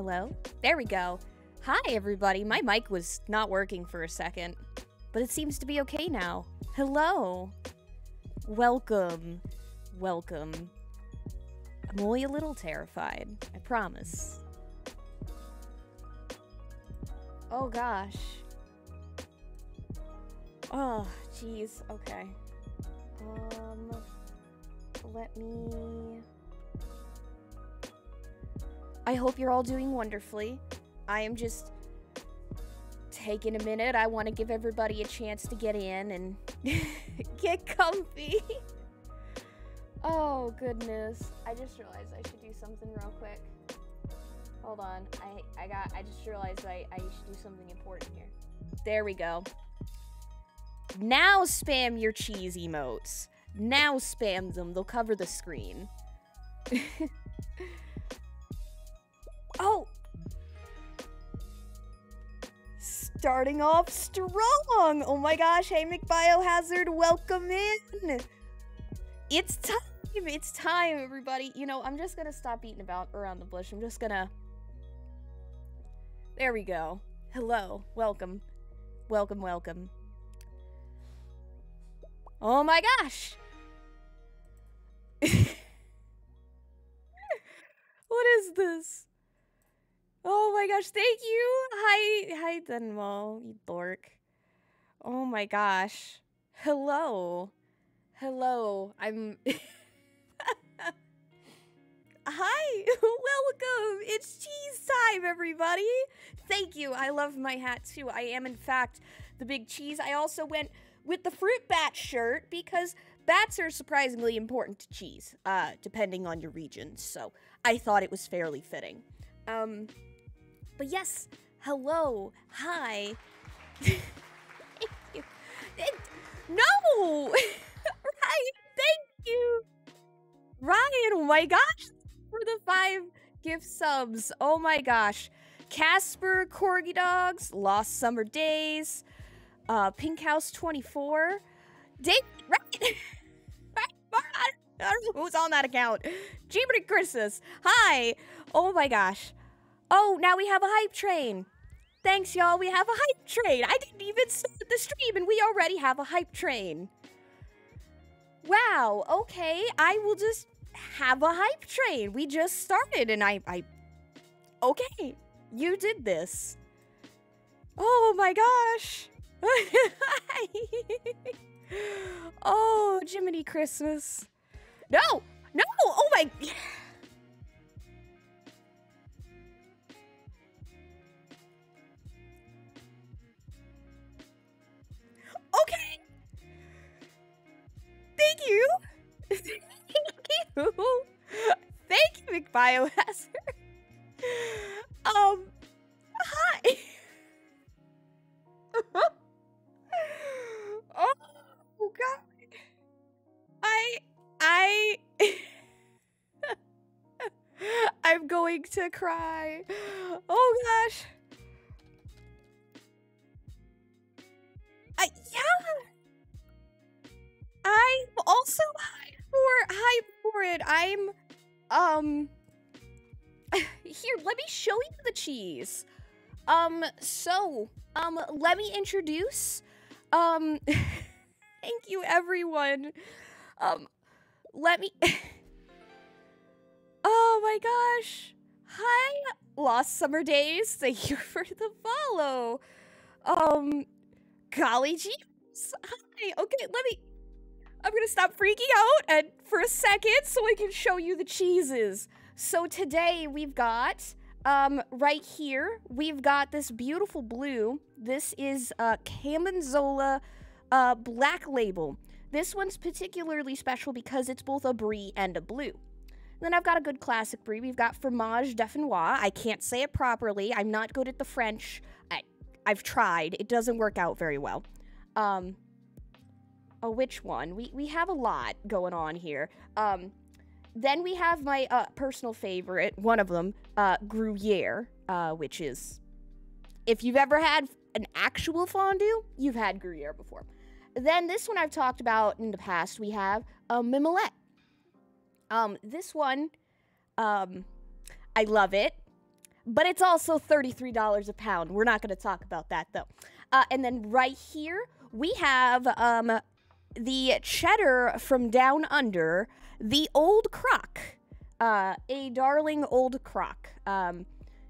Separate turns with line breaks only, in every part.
Hello? There we go. Hi, everybody. My mic was not working for a second, but it seems to be okay now. Hello. Welcome. Welcome. I'm only a little terrified. I promise. Oh, gosh. Oh, jeez. Okay. Let me... I hope you're all doing wonderfully. I am just taking a minute. I want to give everybody a chance to get in and get comfy. Oh, goodness. I just realized I should do something real quick. Hold on. I just realized I should do something important here. There we go. Now spam your cheese emotes. Now spam them. They'll cover the screen. Oh! Starting off strong! Oh my gosh, hey McBiohazard, welcome in! It's time! It's time, everybody! You know, I'm just gonna stop beating about around the bush. I'm just gonna... There we go. Hello. Welcome. Welcome, welcome. Oh my gosh! What is this? Oh my gosh, thank you! Hi Dunwall, you dork. Oh my gosh. Hello. Hello, I'm... Hi! Welcome! It's cheese time, everybody! Thank you, I love my hat too. I am, in fact, the big cheese. I also went with the fruit bat shirt because bats are surprisingly important to cheese, depending on your region, so I thought it was fairly fitting. But yes, hello, hi. Thank you. No! Ryan, thank you! Ryan, oh my gosh, for the 5 gift subs. Oh my gosh. Casper, Corgi Dogs, Lost Summer Days, Pink House 24, Dave, right? I don't know who's on that account. Jeepity Christmas. Hi. Oh my gosh. Oh, now we have a hype train. Thanks, y'all. We have a hype train. I didn't even start the stream, and we already have a hype train. Wow. Okay. I will just have a hype train. We just started, and I... Okay. You did this. Oh, my gosh. Oh, Jiminy Christmas. No! No! Oh, my... Okay. Thank you. Thank you. Thank you, McBiohazard. Hi. Oh God. I'm going to cry. Oh gosh. Yeah. I'm also hyped for it. Here, let me show you the cheese. Let me introduce, thank you, everyone. Let me, oh my gosh. Hi, Lost Summer Days. Thank you for the follow. Golly jeeps. Hi, okay, I'm gonna stop freaking out and for a second so I can show you the cheeses. So today we've got, right here, we've got this beautiful blue. This is, Camanzola, Black Label. This one's particularly special because it's both a brie and a blue. Then I've got a good classic brie. We've got Fromage Dauphinois. I can't say it properly. I'm not good at the French. I've tried. It doesn't work out very well. Oh, which one? We have a lot going on here. Then we have my personal favorite, one of them, Gruyere, which is, if you've ever had an actual fondue, you've had Gruyere before. Then this one I've talked about in the past, we have Mimolette. This one, I love it. but it's also $33 a pound. We're not going to talk about that, though. And then right here, we have the cheddar from down under, the Old Croc. A darling Old Croc.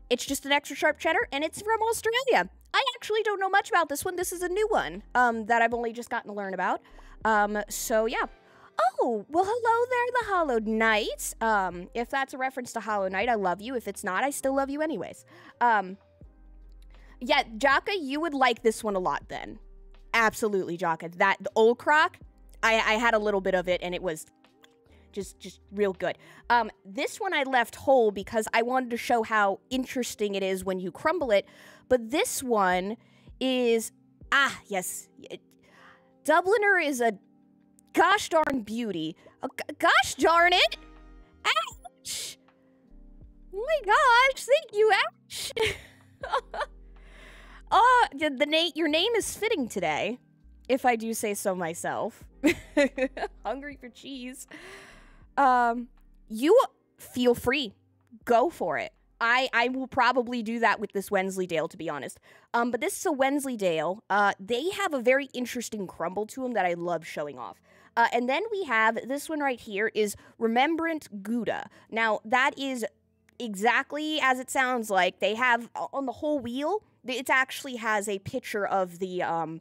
It's just an extra sharp cheddar, and it's from Australia. I actually don't know much about this one. This is a new one that I've only just gotten to learn about. So, yeah. Oh, well, hello there, the Hollow Knight. If that's a reference to Hollow Knight, I love you. If it's not, I still love you anyways. Yeah, Jaka, you would like this one a lot then. Absolutely, Jaka. The Old Croc, I had a little bit of it, and it was just real good. This one I left whole because I wanted to show how interesting it is when you crumble it. But this one is, yes. Dubliner is a gosh darn beauty. Gosh darn it! Ouch! Oh my gosh, thank you, ouch! Your name is fitting today, if I do say so myself. Hungry for cheese. You feel free. Go for it. I will probably do that with this Wensleydale, to be honest. But this is a Wensleydale. They have a very interesting crumble to them that I love showing off. And then we have this one right here is Remembrant Gouda. Now, that is exactly as it sounds like. They have, on the whole wheel, it actually has a picture of the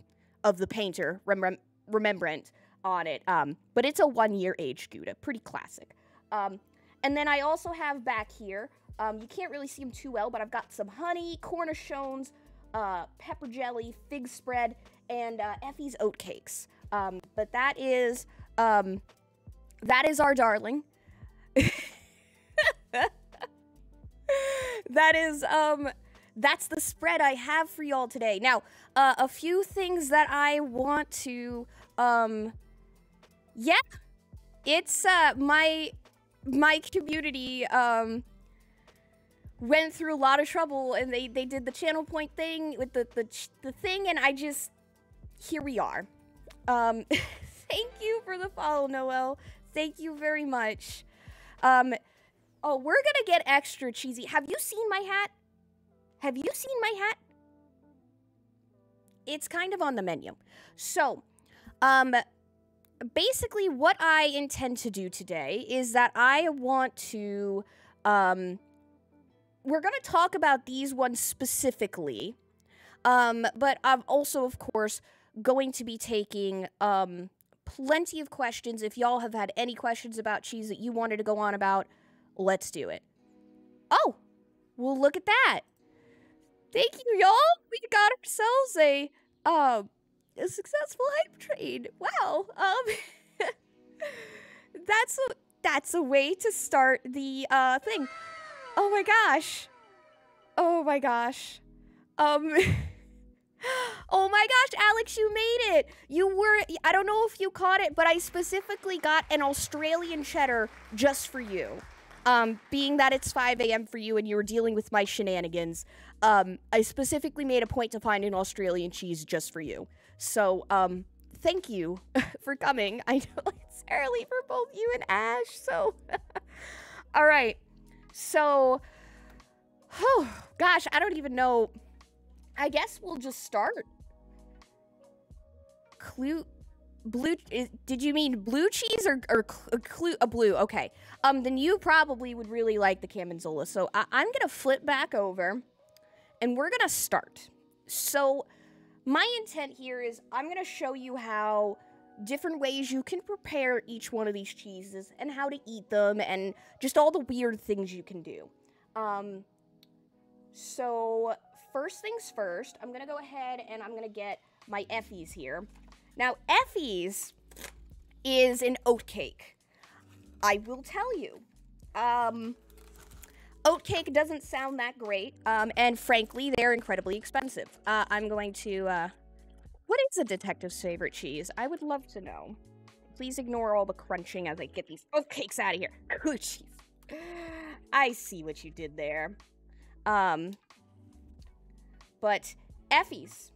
painter, Rembrandt, on it. But it's a 1-year age Gouda. Pretty classic. And then I also have back here, you can't really see them too well, but I've got some honey, cornichons, pepper jelly, fig spread, and Effie's oatcakes. But that is our darling. That's the spread I have for y'all today. Now, a few things that I want to, yeah, it's, my community, went through a lot of trouble, and they did the channel point thing with the thing, and here we are. Thank you for the follow, Noel. Thank you very much. Oh, we're gonna get extra cheesy. Have you seen my hat? Have you seen my hat? It's kind of on the menu. So, basically what I intend to do today is that I want to, we're gonna talk about these ones specifically, but I'm also, of course, going to be taking, plenty of questions. If y'all have had any questions about cheese that you wanted to go on about, let's do it. Oh, well, look at that. Thank you, y'all. We got ourselves a successful hype train. Wow. That's a way to start the, thing. Oh my gosh. Oh my gosh. Oh my gosh, Alex, you made it. I don't know if you caught it, but I specifically got an Australian cheddar just for you. Being that it's 5 a.m. for you and you were dealing with my shenanigans, I specifically made a point to find an Australian cheese just for you. So, thank you for coming. I know it's early for both you and Ash, so. All right. So, gosh, I don't even know. I guess we'll just start. Did you mean blue cheese or blue? Okay. Then you probably would really like the Gorgonzola. So I'm gonna flip back over, and we're gonna start. So my intent here is I'm gonna show you how different ways you can prepare each one of these cheeses and how to eat them and just all the weird things you can do. So first things first, I'm gonna go ahead and I'm gonna get my Effie's here. Now, Effie's is an oatcake. I will tell you. Oatcake doesn't sound that great, and frankly, they're incredibly expensive. I'm going to, what is a detective's favorite cheese? I would love to know. Please ignore all the crunching as I get these oatcakes out of here. Ooh, jeez. I see what you did there. But Effie's.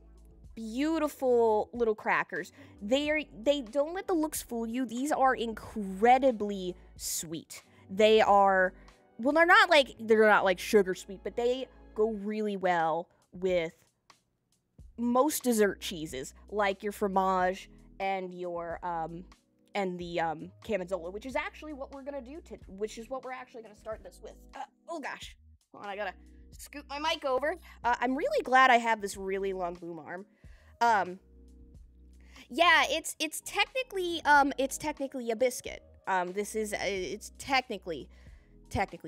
Beautiful little crackers. They don't let the looks fool you. These are incredibly sweet. They are well, they're not like sugar sweet, but they go really well with most dessert cheeses, like your fromage and your and the Gorgonzola, which is actually what we're gonna do. Which is what we're actually gonna start this with. Oh gosh, hold on, I gotta scoot my mic over. I'm really glad I have this really long boom arm. Yeah, it's technically a biscuit. It's technically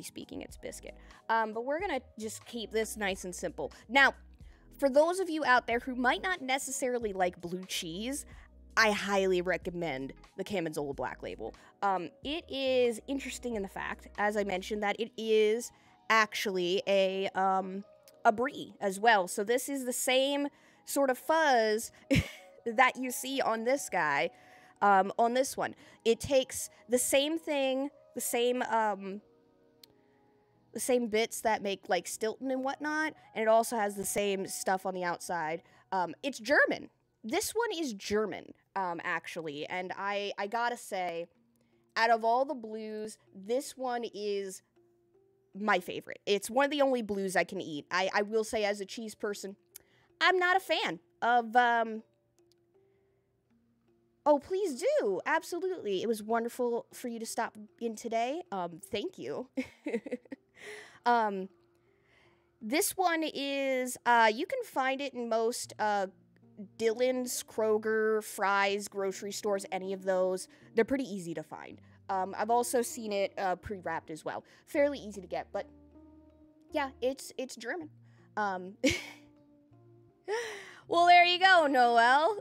speaking, it's biscuit. But we're gonna just keep this nice and simple. Now, for those of you out there who might not necessarily like blue cheese, I highly recommend the Gorgonzola Black Label. It is interesting in the fact, as I mentioned, that it is actually a brie as well. So this is the same sort of fuzz that you see on this guy, on this one. It takes the same thing, the same bits that make like Stilton and whatnot, and it also has the same stuff on the outside. It's German. This one is German, actually, and I gotta say, out of all the blues, this one is my favorite. It's one of the only blues I can eat. I will say, as a cheese person, I'm not a fan of, Oh, please do. Absolutely. It was wonderful for you to stop in today. Thank you. This one is, you can find it in most, Dillon's, Kroger, Fry's, grocery stores, any of those. They're pretty easy to find. I've also seen it, pre-wrapped as well. Fairly easy to get, but yeah, it's German. Well, there you go, Noel.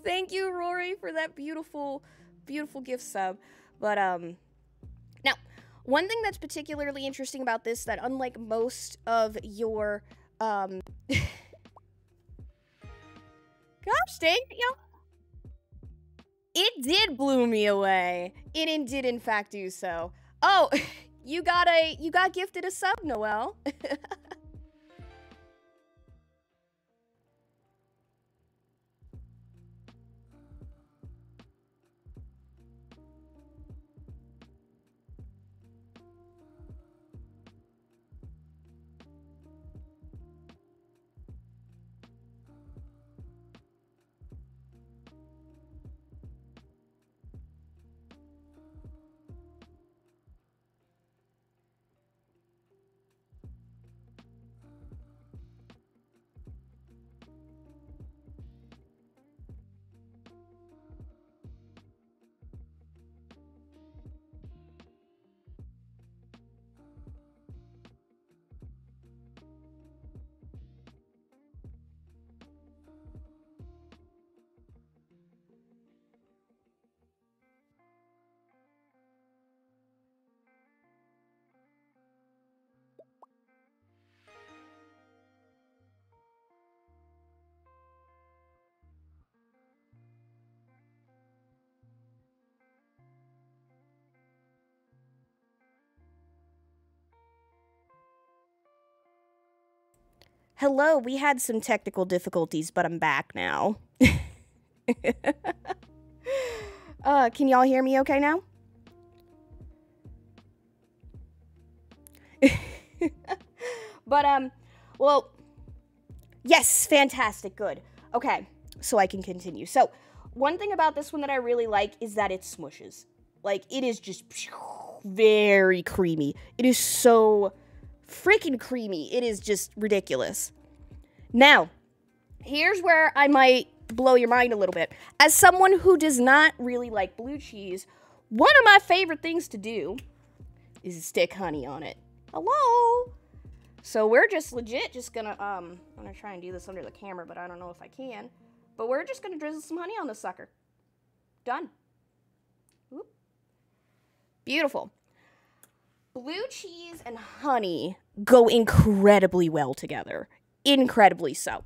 Thank you, Rory, for that beautiful, beautiful gift sub. But, now, one thing that's particularly interesting about this, that unlike most of your, gosh dang, it did blow me away. It did, in fact, do so. Oh, you got gifted a sub, Noel. Hello, we had some technical difficulties, but I'm back now. Can y'all hear me okay now? But, well, yes, fantastic, good. Okay, so I can continue. So, one thing about this one that I really like is that it smushes. Like, it is just very creamy. It is so freaking creamy. It is just ridiculous. Now, here's where I might blow your mind a little bit. As someone who does not really like blue cheese, one of my favorite things to do is stick honey on it. Hello? So we're just legit just gonna, I'm gonna try and do this under the camera, but I don't know if I can. But we're just gonna drizzle some honey on this sucker. Done. Oop. Beautiful. Blue cheese and honey go incredibly well together. Incredibly so.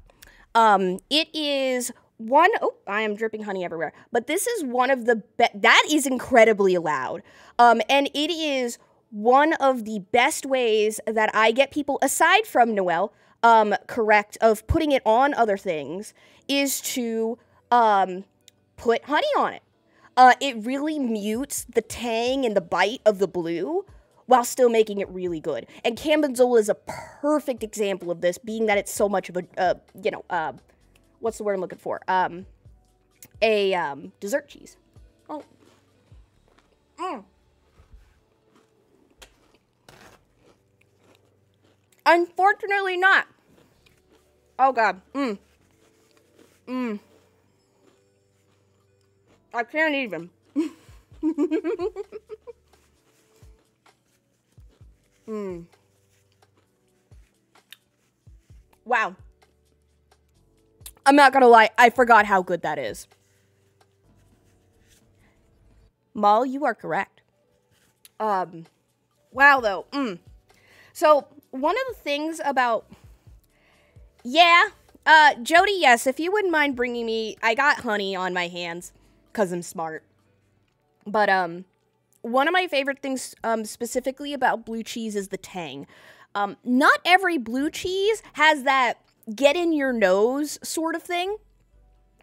It is one, oh, I am dripping honey everywhere. But this is one of the that is incredibly loud. And it is one of the best ways that I get people, aside from Noel, correct, of putting it on other things, is to, put honey on it. it really mutes the tang and the bite of the blue while still making it really good. And Gorgonzola is a perfect example of this, being that it's so much of a, what's the word I'm looking for? Dessert cheese. Oh. Unfortunately not. Oh, God. I can't even. Wow. I'm not gonna lie, I forgot how good that is. Mal, you are correct. Wow, though. So, one of the things about... Yeah, Jody, yes, if you wouldn't mind bringing me... I got honey on my hands, because I'm smart. But, one of my favorite things, specifically about blue cheese is the tang. Not every blue cheese has that get-in-your-nose sort of thing.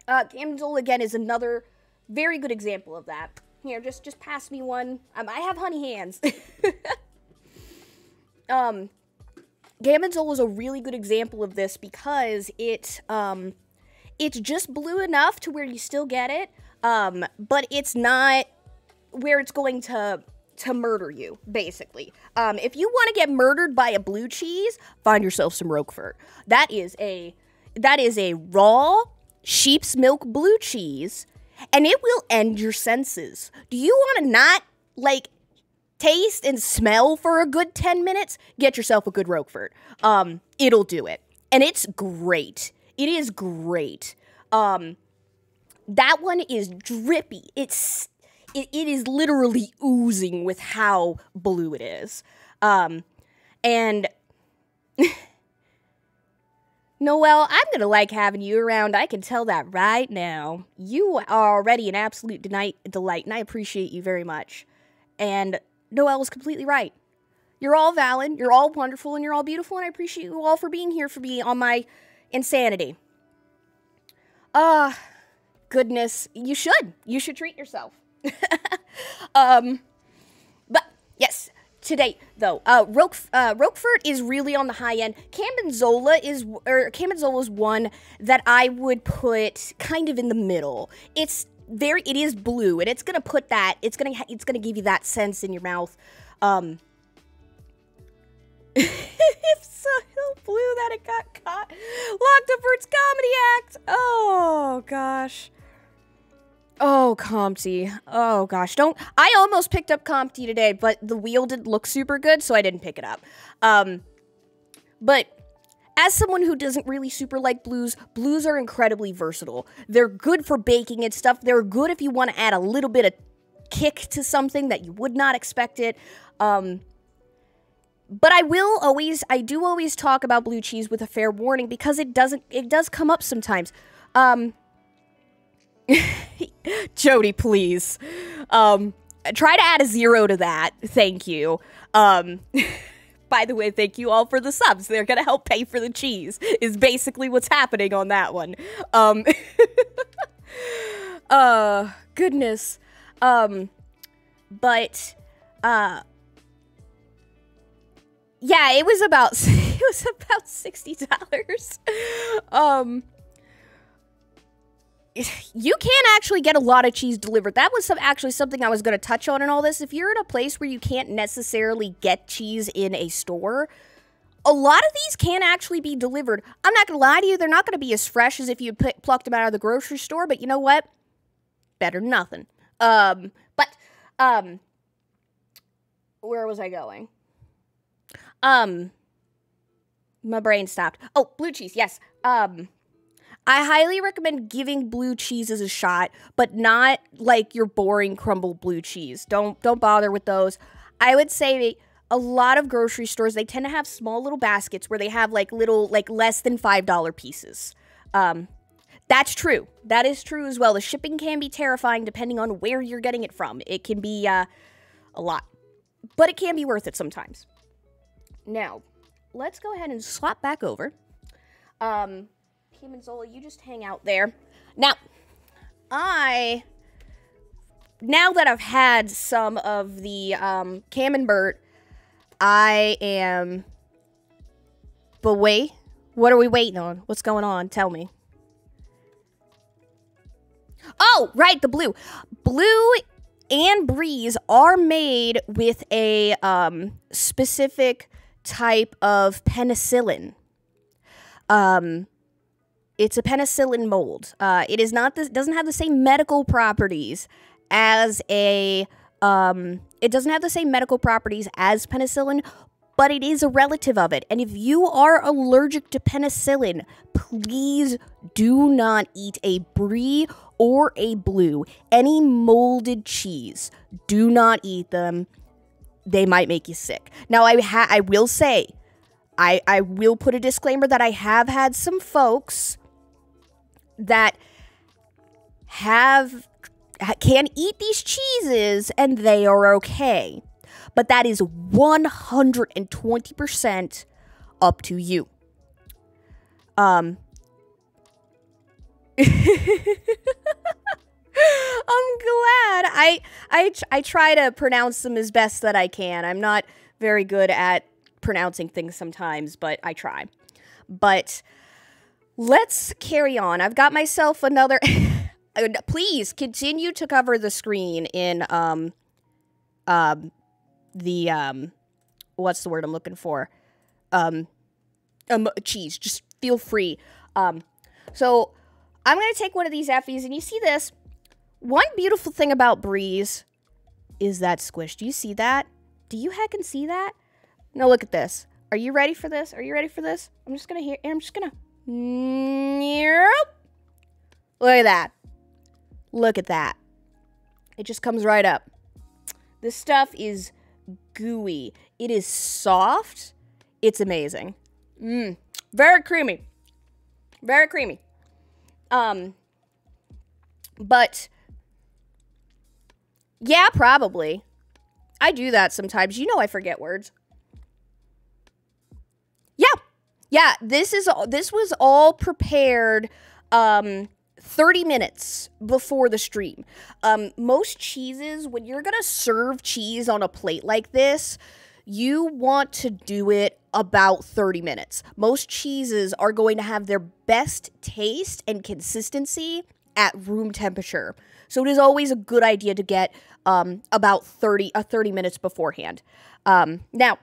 Gorgonzola, again, is another very good example of that. Here, just pass me one. I have honey hands. Gorgonzola is a really good example of this because it's just blue enough to where you still get it, but it's not where it's going to murder you, basically. If you want to get murdered by a blue cheese, find yourself some Roquefort. That is a raw sheep's milk blue cheese, and it will end your senses. Do you want to not, taste and smell for a good 10 minutes? Get yourself a good Roquefort. It'll do it. And it's great. It is great. That one is drippy. It is literally oozing with how blue it is. And Noelle, I'm gonna like having you around. I can tell that right now. You are already an absolute delight, and I appreciate you very much. And Noelle was completely right. You're all valid, you're all wonderful, and you're all beautiful, and I appreciate you all for being here for me on my insanity. Goodness, you should treat yourself. But, yes, today, though, Roquefort is really on the high end. Gorgonzola is one that I would put kind of in the middle. It is blue, and it's gonna put that, it's gonna give you that sense in your mouth. It's so blue that it got caught, locked up for its comedy act. Oh, gosh. Oh, Comty. Oh, gosh. I almost picked up Comty today, but the wheel didn't look super good, so I didn't pick it up. But as someone who doesn't really super like blues are incredibly versatile. They're good for baking and stuff. They're good if you want to add a little bit of kick to something that you would not expect it. But I do always talk about blue cheese with a fair warning because it does come up sometimes. Jody, please. Try to add a 0 to that. Thank you. By the way, thank you all for the subs. They're gonna help pay for the cheese, is basically what's happening on that one. Goodness. Yeah, it was about $60. You can actually get a lot of cheese delivered. That was actually something I was going to touch on in all this. If you're in a place where you can't necessarily get cheese in a store, a lot of these can actually be delivered. I'm not going to lie to you, they're not going to be as fresh as if you plucked them out of the grocery store, but you know what? Better than nothing. Where was I going? My brain stopped. Oh, blue cheese, yes. I highly recommend giving blue cheeses a shot, but not like your boring crumbled blue cheese. Don't bother with those. I would say a lot of grocery stores, they tend to have small little baskets where they have little less than $5 pieces. That's true. That is true as well. The shipping can be terrifying depending on where you're getting it from. It can be a lot, but it can be worth it sometimes. Now, let's go ahead and swap back over. Gorgonzola, you just hang out there. Now, I now that I've had some of the Camembert, I am. But wait, what are we waiting on? What's going on? Tell me. Oh, right, the blue. Blue and Breeze are made with a specific type of penicillin. It's a penicillin mold. It is not doesn't have the same medical properties as a it doesn't have the same medical properties as penicillin, but it is a relative of it. And if you are allergic to penicillin, please do not eat a Brie or a Blue. Any molded cheese, do not eat them. They might make you sick. Now, I will say, I will put a disclaimer that I have had some folks that can eat these cheeses and they are okay. But that is 120% up to you. I'm glad. I try to pronounce them as best that I can. I'm not very good at pronouncing things sometimes, but I try. But let's carry on. I've got myself another. Please continue to cover the screen in what's the word I'm looking for? Cheese. Just feel free. So I'm gonna take one of these Effies, and you see this. One beautiful thing about Breeze is that squish. Do you see that? Do you heckin' see that? Now look at this. Are you ready for this? Are you ready for this? I'm just gonna look at that. Look at that. It just comes right up. This stuff is gooey. It is soft. It's amazing. Very creamy. Very creamy. But yeah, probably. I do that sometimes. You know I forget words. Yeah, this was all prepared 30 minutes before the stream. Most cheeses, when you're gonna serve cheese on a plate like this, you want to do it about 30 minutes. Most cheeses are going to have their best taste and consistency at room temperature. So it is always a good idea to get about 30 minutes beforehand. Now,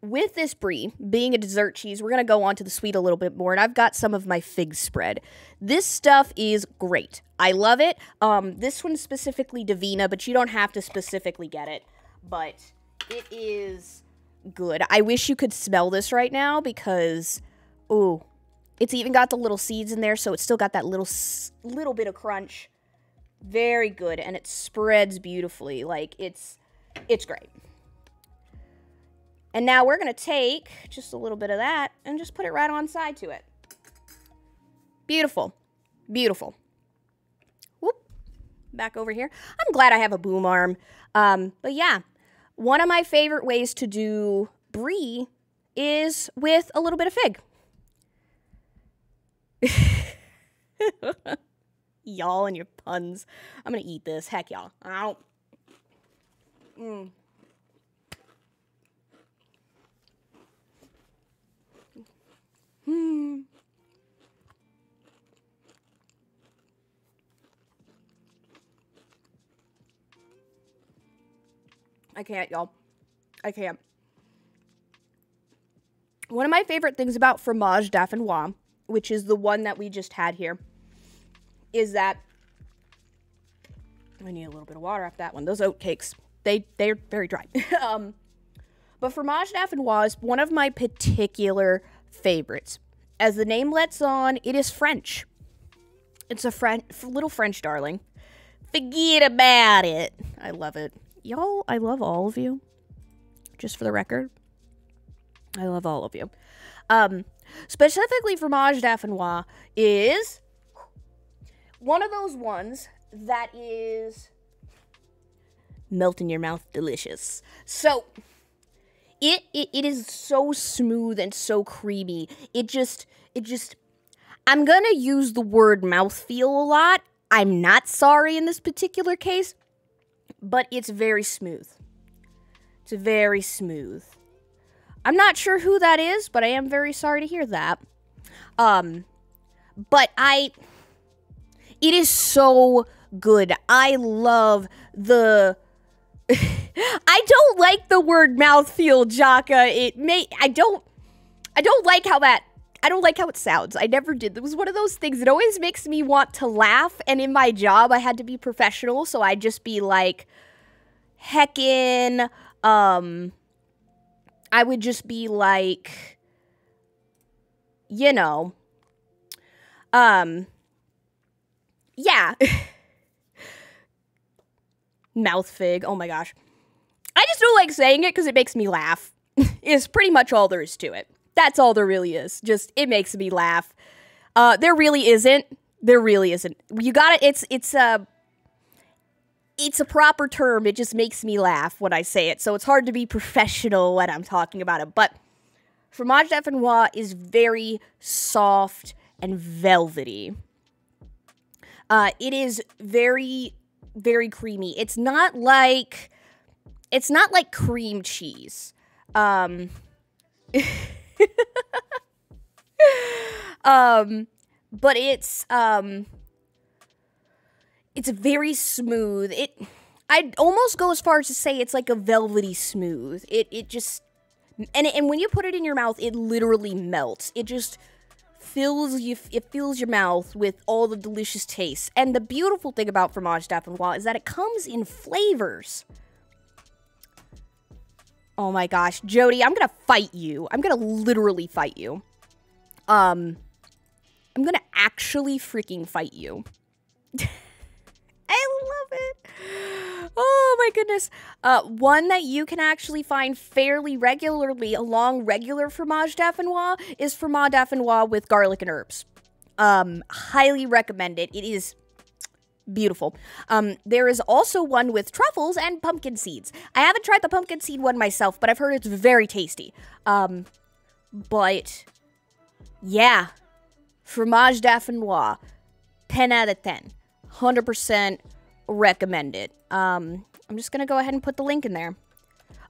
with this Brie being a dessert cheese, we're going to go on to the sweet a little bit more, and I've got some of my fig spread. This stuff is great. I love it. This one's specifically Davina, but you don't have to specifically get it, but it is good. I wish you could smell this right now because, ooh, it's even got the little seeds in there, so it's still got that little bit of crunch. Very good, and it spreads beautifully. Like, it's great. And now we're going to take just a little bit of that and just put it right on side to it. Beautiful. Beautiful. Whoop. Back over here. I'm glad I have a boom arm. But yeah, one of my favorite ways to do Brie is with a little bit of fig. Y'all and your puns. I'm going to eat this. Heck, y'all. Ow. I can't, y'all. I can't. One of my favorite things about Fromage Dauphinois, which is the one that we just had here, is that I need a little bit of water after that one. Those oat cakes, they're very dry. But Fromage Dauphinois is one of my particular favorites. As the name lets on, it is French. It's a little French darling. Forget about it. I love it. Y'all, I love all of you. Just for the record. I love all of you. Specifically, Fromage Dauphinois is one of those ones that is melt in your mouth delicious. So it is so smooth and so creamy. It just I'm gonna use the word mouthfeel a lot. I'm not sorry in this particular case. but it's very smooth. It's very smooth. I'm not sure who that is, but I am very sorry to hear that. But it is so good. I love the... I don't like the word mouthfeel, Jaka. I don't like how it sounds. I never did. It was one of those things. It always makes me want to laugh, and in my job, I had to be professional, so I'd just be like, heckin', I would just be like, you know, yeah. Mouth fig. Oh my gosh. I just don't like saying it because it makes me laugh. Is pretty much all there is to it. That's all there really is. Just, it makes me laugh. There really isn't. There really isn't. You gotta, it's a proper term. It just makes me laugh when I say it. So it's hard to be professional when I'm talking about it. But Fromage Dauphinois is very soft and velvety. It is very, very creamy. It's not like cream cheese. But it's very smooth. I'd almost go as far as to say it's like a velvety smooth. It just, and when you put it in your mouth, it literally melts. It just fills your mouth with all the delicious tastes. And the beautiful thing about Fromage Dauphinois is that it comes in flavors. Oh my gosh, Jody, I'm gonna fight you. I'm gonna literally fight you. I'm gonna actually freaking fight you. I love it. Oh my goodness. One that you can actually find fairly regularly along regular Fromage Dauphinois is Fromage Dauphinois with garlic and herbs. Highly recommend it. It is beautiful. There is also one with truffles and pumpkin seeds. I haven't tried the pumpkin seed one myself, but I've heard it's very tasty. But yeah, Fromage Dauphinois, 10 out of 10. 100% recommend it. I'm just gonna go ahead and put the link in there.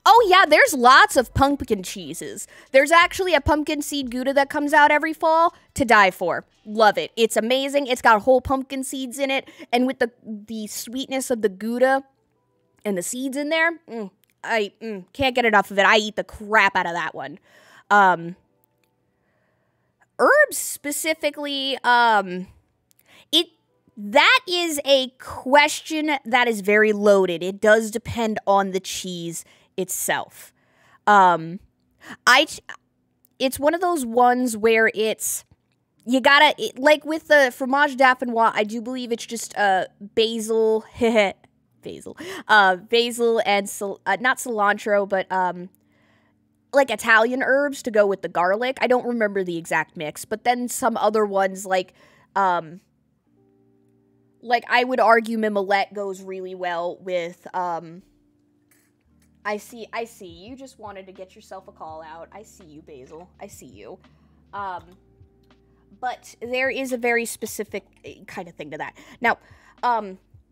Oh yeah, there's lots of pumpkin cheeses. There's actually a pumpkin seed Gouda that comes out every fall to die for. Love it. It's amazing. It's got whole pumpkin seeds in it, and with the sweetness of the Gouda and the seeds in there, I can't get enough of it. I eat the crap out of that one. Herbs specifically, that is a question that is very loaded. It does depend on the cheese itself. It's one of those ones where it's, you gotta, like with the Fromage Dauphinois, I do believe it's just basil, basil and, not cilantro, but like Italian herbs to go with the garlic. I don't remember the exact mix, but then some other ones like I would argue mimolette goes really well with, I see, you just wanted to get yourself a call out. I see you, Basil, I see you. But there is a very specific kind of thing to that. Now,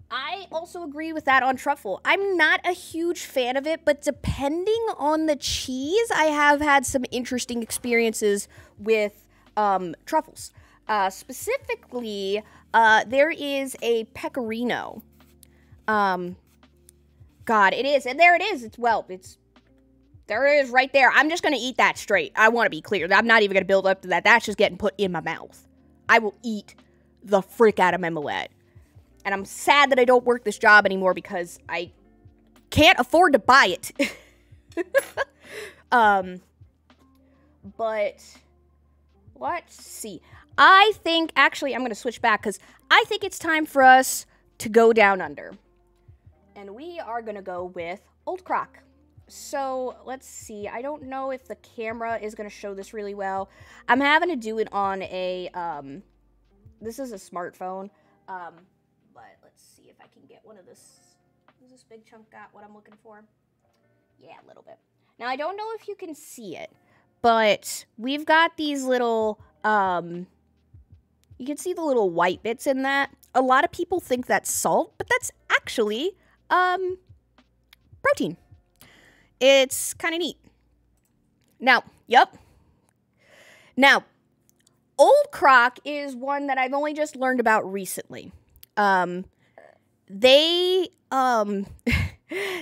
I also agree with that on truffle. I'm not a huge fan of it, but depending on the cheese, I have had some interesting experiences with, truffles. Specifically, there is a pecorino. God, it is. And there it is. There it is right there. I'm just going to eat that straight. I want to be clear. I'm not even going to build up to that. That's just getting put in my mouth. I will eat the frick out of mimolette. And I'm sad that I don't work this job anymore because I can't afford to buy it. But let's see. I think, actually, I'm going to switch back because I think it's time for us to go down under. And we are going to go with Old Crock. So, let's see. I don't know if the camera is going to show this really well. I'm having to do it on a, this is a smartphone. But let's see if I can get one of this. Does this big chunk got what I'm looking for? Yeah, a little bit. Now, I don't know if you can see it, but we've got these little, you can see the little white bits in that. A lot of people think that's salt, but that's actually, protein. It's kind of neat. Now, Now, Old Crock is one that I've only just learned about recently. They,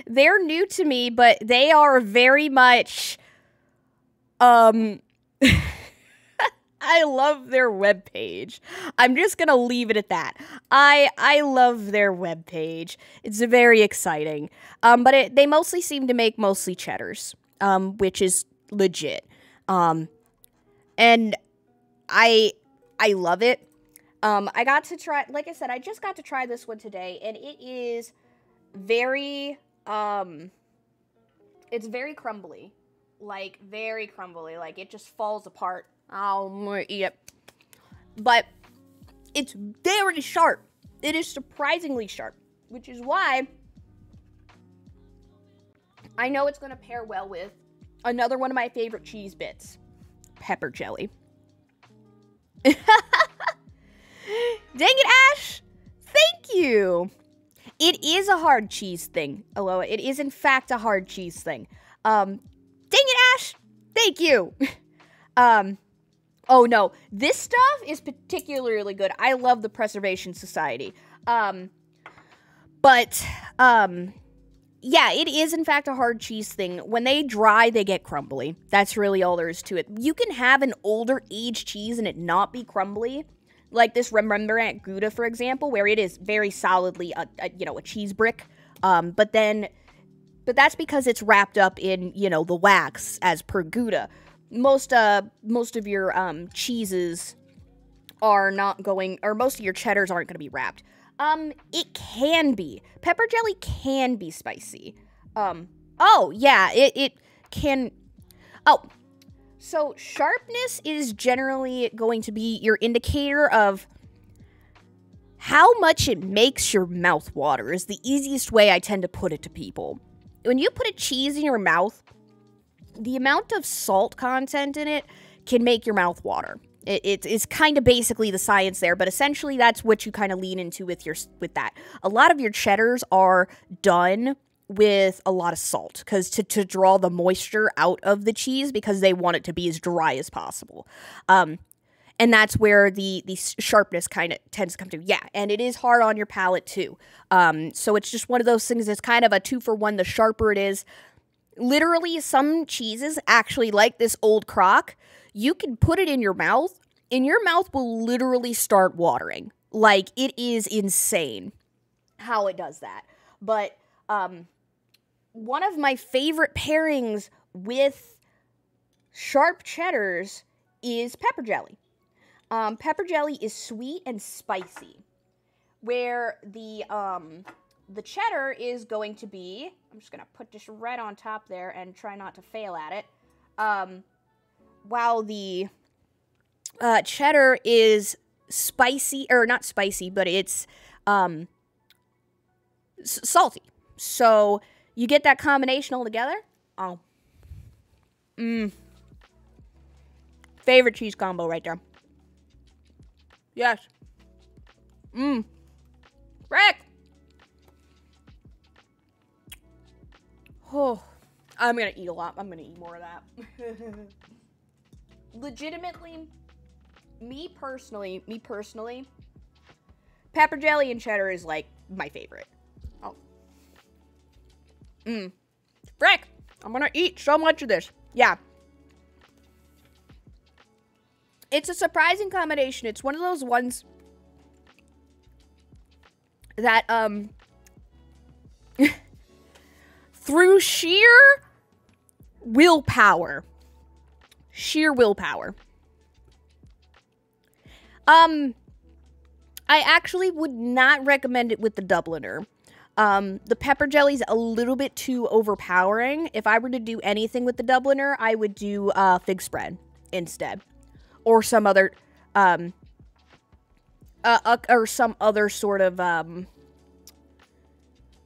they're new to me, but they are very much, I love their webpage. I'm just gonna leave it at that. I love their webpage. It's very exciting. But they mostly seem to make mostly cheddars, which is legit. And I love it. I got to try, like I said, I just got to try this one today, and it is very, it's very crumbly. Like, very crumbly. Like, it just falls apart. I'm gonna eat it. But it's very sharp. It is surprisingly sharp, which is why I know it's gonna pair well with another one of my favorite cheese bits, pepper jelly. Dang it, Ash! Thank you! It is a hard cheese thing, Aloha. It is, in fact, a hard cheese thing. Dang it, Ash! Thank you! Oh, no. This stuff is particularly good. I love the Preservation Society. Yeah, it is, in fact, a hard cheese thing. When they dry, they get crumbly. That's really all there is to it. You can have an older aged cheese and it not be crumbly. Like this Rembrandt Gouda, for example, where it is very solidly a cheese brick. But that's because it's wrapped up in, the wax as per Gouda. Most of your cheeses are not going, or most of your cheddars aren't going to be wrapped. It can be. Pepper jelly can be spicy. Oh, yeah, it can. Oh, so sharpness is generally going to be your indicator of how much it makes your mouth water, is the easiest way I tend to put it to people. When you put a cheese in your mouth, the amount of salt content in it can make your mouth water. It's kind of basically the science there, but essentially that's what you kind of lean into with that. A lot of your cheddars are done with a lot of salt because to draw the moisture out of the cheese, because they want it to be as dry as possible. And that's where the sharpness kind of tends to come to. Yeah, and it is hard on your palate too. So it's just one of those things that's kind of a 2-for-1. The sharper it is, literally some cheeses, actually like this Old Crock, you can put it in your mouth, and your mouth will literally start watering. Like, it is insane how it does that. But one of my favorite pairings with sharp cheddars is pepper jelly. Pepper jelly is sweet and spicy, where the cheddar is going to be, I'm just going to put this right on top there and try not to fail at it, while the cheddar is spicy, or not spicy, but it's salty. So you get that combination all together. Oh. Favorite cheese combo right there. Yes. Rick! Oh, I'm gonna eat a lot. I'm gonna eat more of that. Legitimately, me personally, pepper jelly and cheddar is like my favorite. Oh. Frick! I'm gonna eat so much of this. Yeah. It's a surprising combination. It's one of those ones that, through sheer willpower, I actually would not recommend it with the Dubliner. The pepper jelly's a little bit too overpowering. If I were to do anything with the Dubliner, I would do fig spread instead, or some other sort of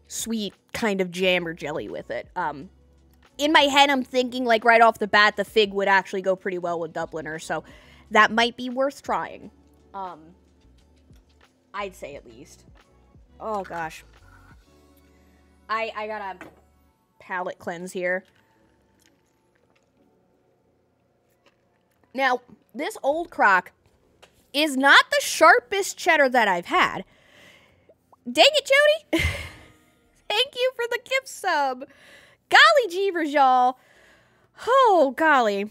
sweet kind of jam or jelly with it. In my head, I'm thinking, like, right off the bat, the fig would actually go pretty well with Dubliner, so that might be worth trying. I'd say, at least. Oh, gosh. I gotta palate cleanse here. Now, this Old Crock is not the sharpest cheddar that I've had. Dang it, Jody! Thank you for the gift sub. Golly jeebers, y'all. Oh, golly.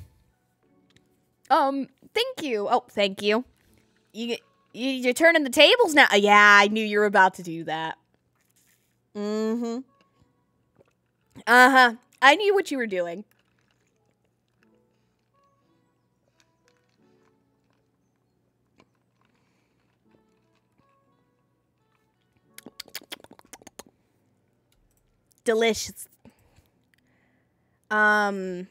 Thank you. Oh, thank you. You're turning the tables now. Yeah, I knew you were about to do that. Mm-hmm. Uh-huh. I knew what you were doing. Delicious. Let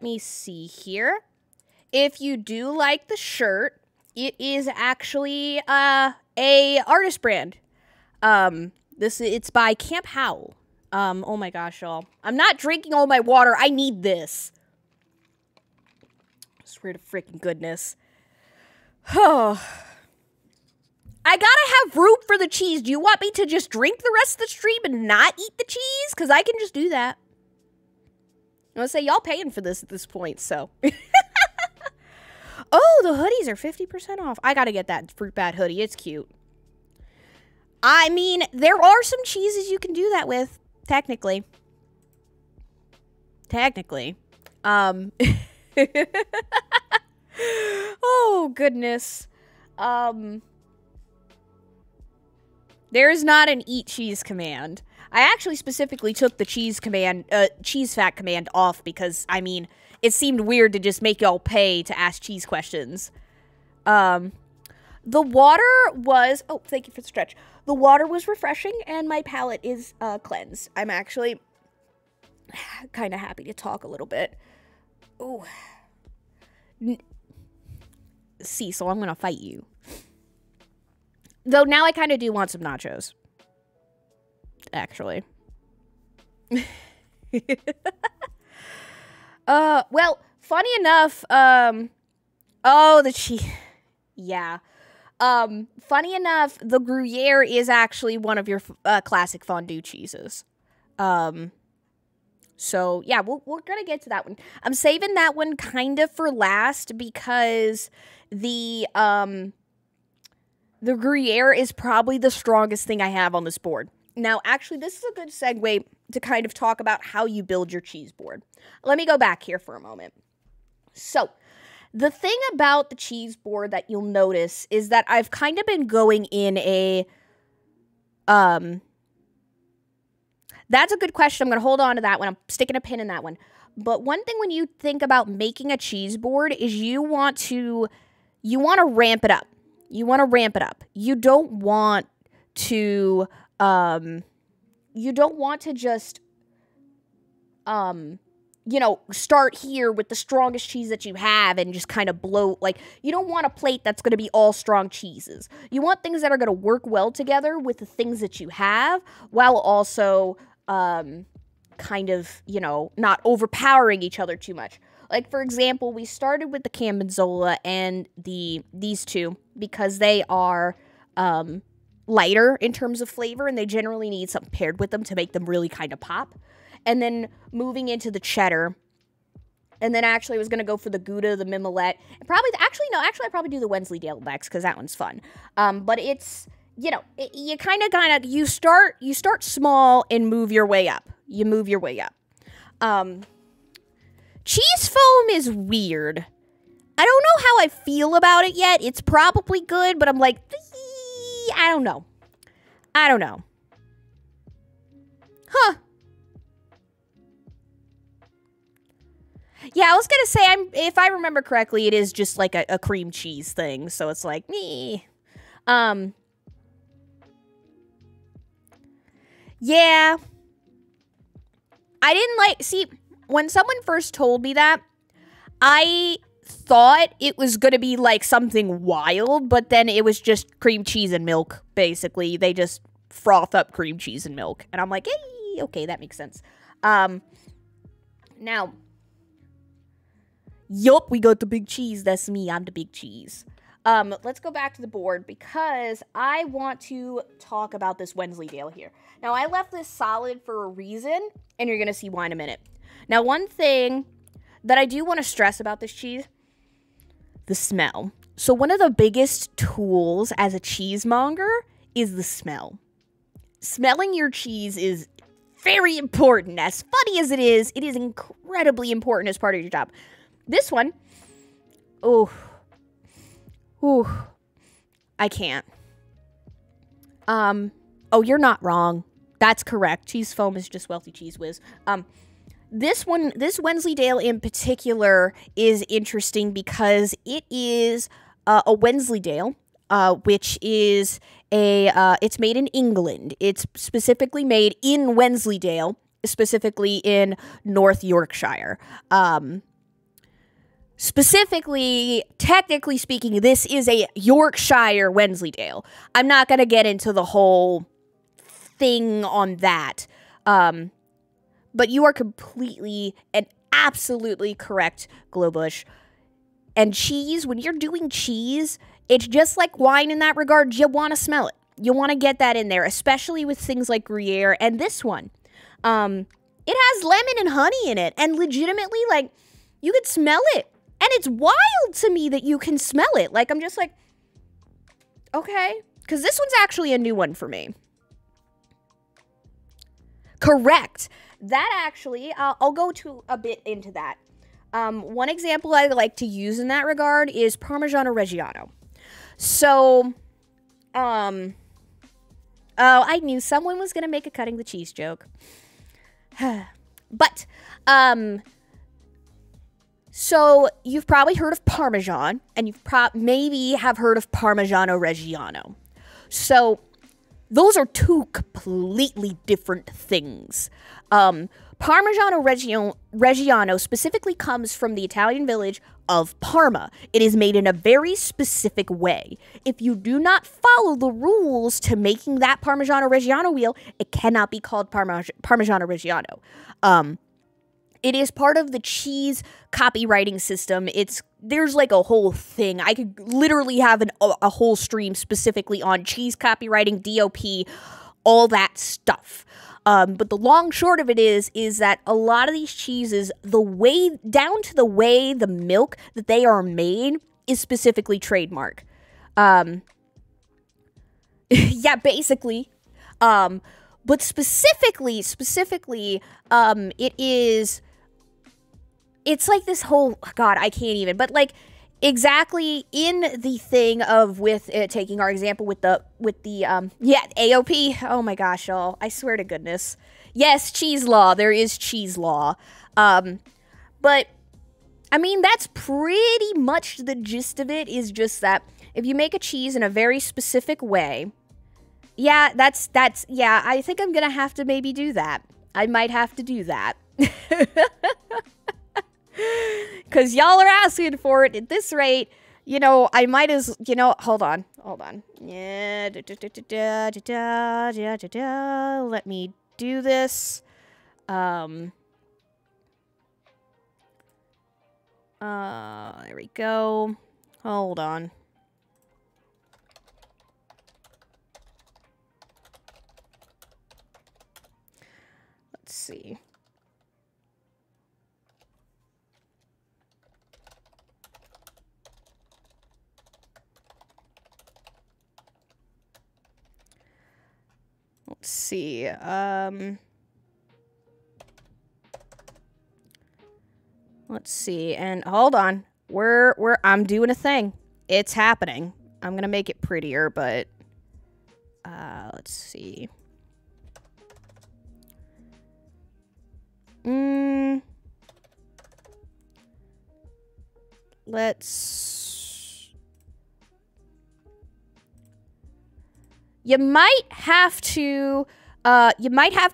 me see here. If you do like the shirt, it is actually a artist brand. It's by Camp Howell. Oh my gosh, y'all. I'm not drinking all my water. I need this. I swear to freaking goodness. Oh. I gotta have room for the cheese. Do you want me to just drink the rest of the stream and not eat the cheese? Because I can just do that. I want to say, y'all paying for this at this point, so. Oh, the hoodies are 50% off. I gotta get that Fruit Bat hoodie. It's cute. I mean, there are some cheeses you can do that with, technically. Technically. Oh, goodness. There's not an eat cheese command. I actually specifically took the cheese fat command off because, I mean, it seemed weird to just make y'all pay to ask cheese questions. The water was, oh, thank you for the stretch. The water was refreshing and my palate is cleansed. I'm actually kind of happy to talk a little bit. Ooh. Cecil, I'm going to fight you. Though now I kind of do want some nachos. Actually. Well, funny enough, oh, the cheese. Yeah. Funny enough, the Gruyere is actually one of your classic fondue cheeses. So yeah, we're gonna get to that one. I'm saving that one kind of for last because the Gruyere is probably the strongest thing I have on this board. Now, actually, this is a good segue to kind of talk about how you build your cheese board. Let me go back here for a moment. So, the thing about the cheese board that you'll notice is that I've kind of been going in a, that's a good question. I'm going to hold on to that one. I'm sticking a pin in that one. But one thing when you think about making a cheese board is you want to ramp it up. You want to ramp it up. You don't want to just, you know, start here with the strongest cheese that you have and just kind of blow, like, you don't want a plate that's going to be all strong cheeses. You want things that are going to work well together with the things that you have, while also, kind of, you know, not overpowering each other too much. Like, for example, we started with the Gorgonzola and these two because they are, lighter in terms of flavor, and they generally need something paired with them to make them really kind of pop. And then moving into the cheddar, and then actually I was going to go for the Gouda, the Mimolette, and I'd probably do the Wensleydale next because that one's fun. But it's, you know, you start small and move your way up. You move your way up. Cheese foam is weird. I don't know how I feel about it yet. It's probably good, but I'm like, I don't know. Huh. Yeah, I was gonna say, if I remember correctly, it is just like a cream cheese thing, so it's like, meh. Yeah. I didn't see, when someone first told me that, I thought it was gonna be like something wild, but then it was just cream cheese and milk, basically. They just froth up cream cheese and milk. And I'm like, hey, okay, that makes sense. Now, yup, we got the big cheese. That's me. I'm the big cheese. let's go back to the board because I want to talk about this Wensleydale here. Now, I left this solid for a reason, and you're going to see why in a minute. Now, one thing that I do want to stress about this cheese, the smell. So one of the biggest tools as a cheesemonger is the smell. Smelling your cheese is very important. As funny as it is incredibly important as part of your job. This one, oh, I can't. Oh, you're not wrong. That's correct. Cheese foam is just wealthy cheese whiz. This Wensleydale in particular is interesting because it is a Wensleydale, which is it's made in England. It's specifically made in Wensleydale, specifically in North Yorkshire. Specifically, technically speaking, this is a Yorkshire Wensleydale. I'm not going to get into the whole thing on that. But you are completely and absolutely correct, Glowbush. And cheese, when you're doing cheese, it's just like wine in that regard. You want to smell it. You want to get that in there, especially with things like Gruyere and this one. It has lemon and honey in it, and legitimately, like, you could smell it. And it's wild to me that you can smell it. Like, I'm just like, okay. Because this one's actually a new one for me. Correct. That actually, I'll go to a bit into that. One example I like to use in that regard is Parmigiano Reggiano. So, oh, I knew someone was going to make a cutting the cheese joke. But, so you've probably heard of Parmesan, and you've maybe have heard of Parmigiano Reggiano. So, those are two completely different things. Parmigiano Reggiano specifically comes from the Italian village of Parma. It is made in a very specific way. If you do not follow the rules to making that Parmigiano Reggiano wheel, it cannot be called Parmigiano Reggiano. It is part of the cheese copywriting system. There's like a whole thing. I could literally have a whole stream specifically on cheese copywriting, DOP, all that stuff. But the long short of it is that a lot of these cheeses, down to the way the milk that they are made is specifically trademark. Yeah, basically. But specifically, it's like this whole, God, I can't even, but like exactly in the thing of taking our example with the AOP. Oh my gosh, y'all, I swear to goodness. Yes, cheese law, there is cheese law. But I mean, that's pretty much the gist of it, is just that if you make a cheese in a very specific way, yeah, yeah, I think I'm gonna have to maybe do that. I might have to do that. Because y'all are asking for it at this rate, you know, I might as, you know, hold on. Yeah, let me do this. There we go. Hold on. Let's see. Let's see. Let's see. And hold on. I'm doing a thing. It's happening. I'm gonna make it prettier, but let's see. You might have to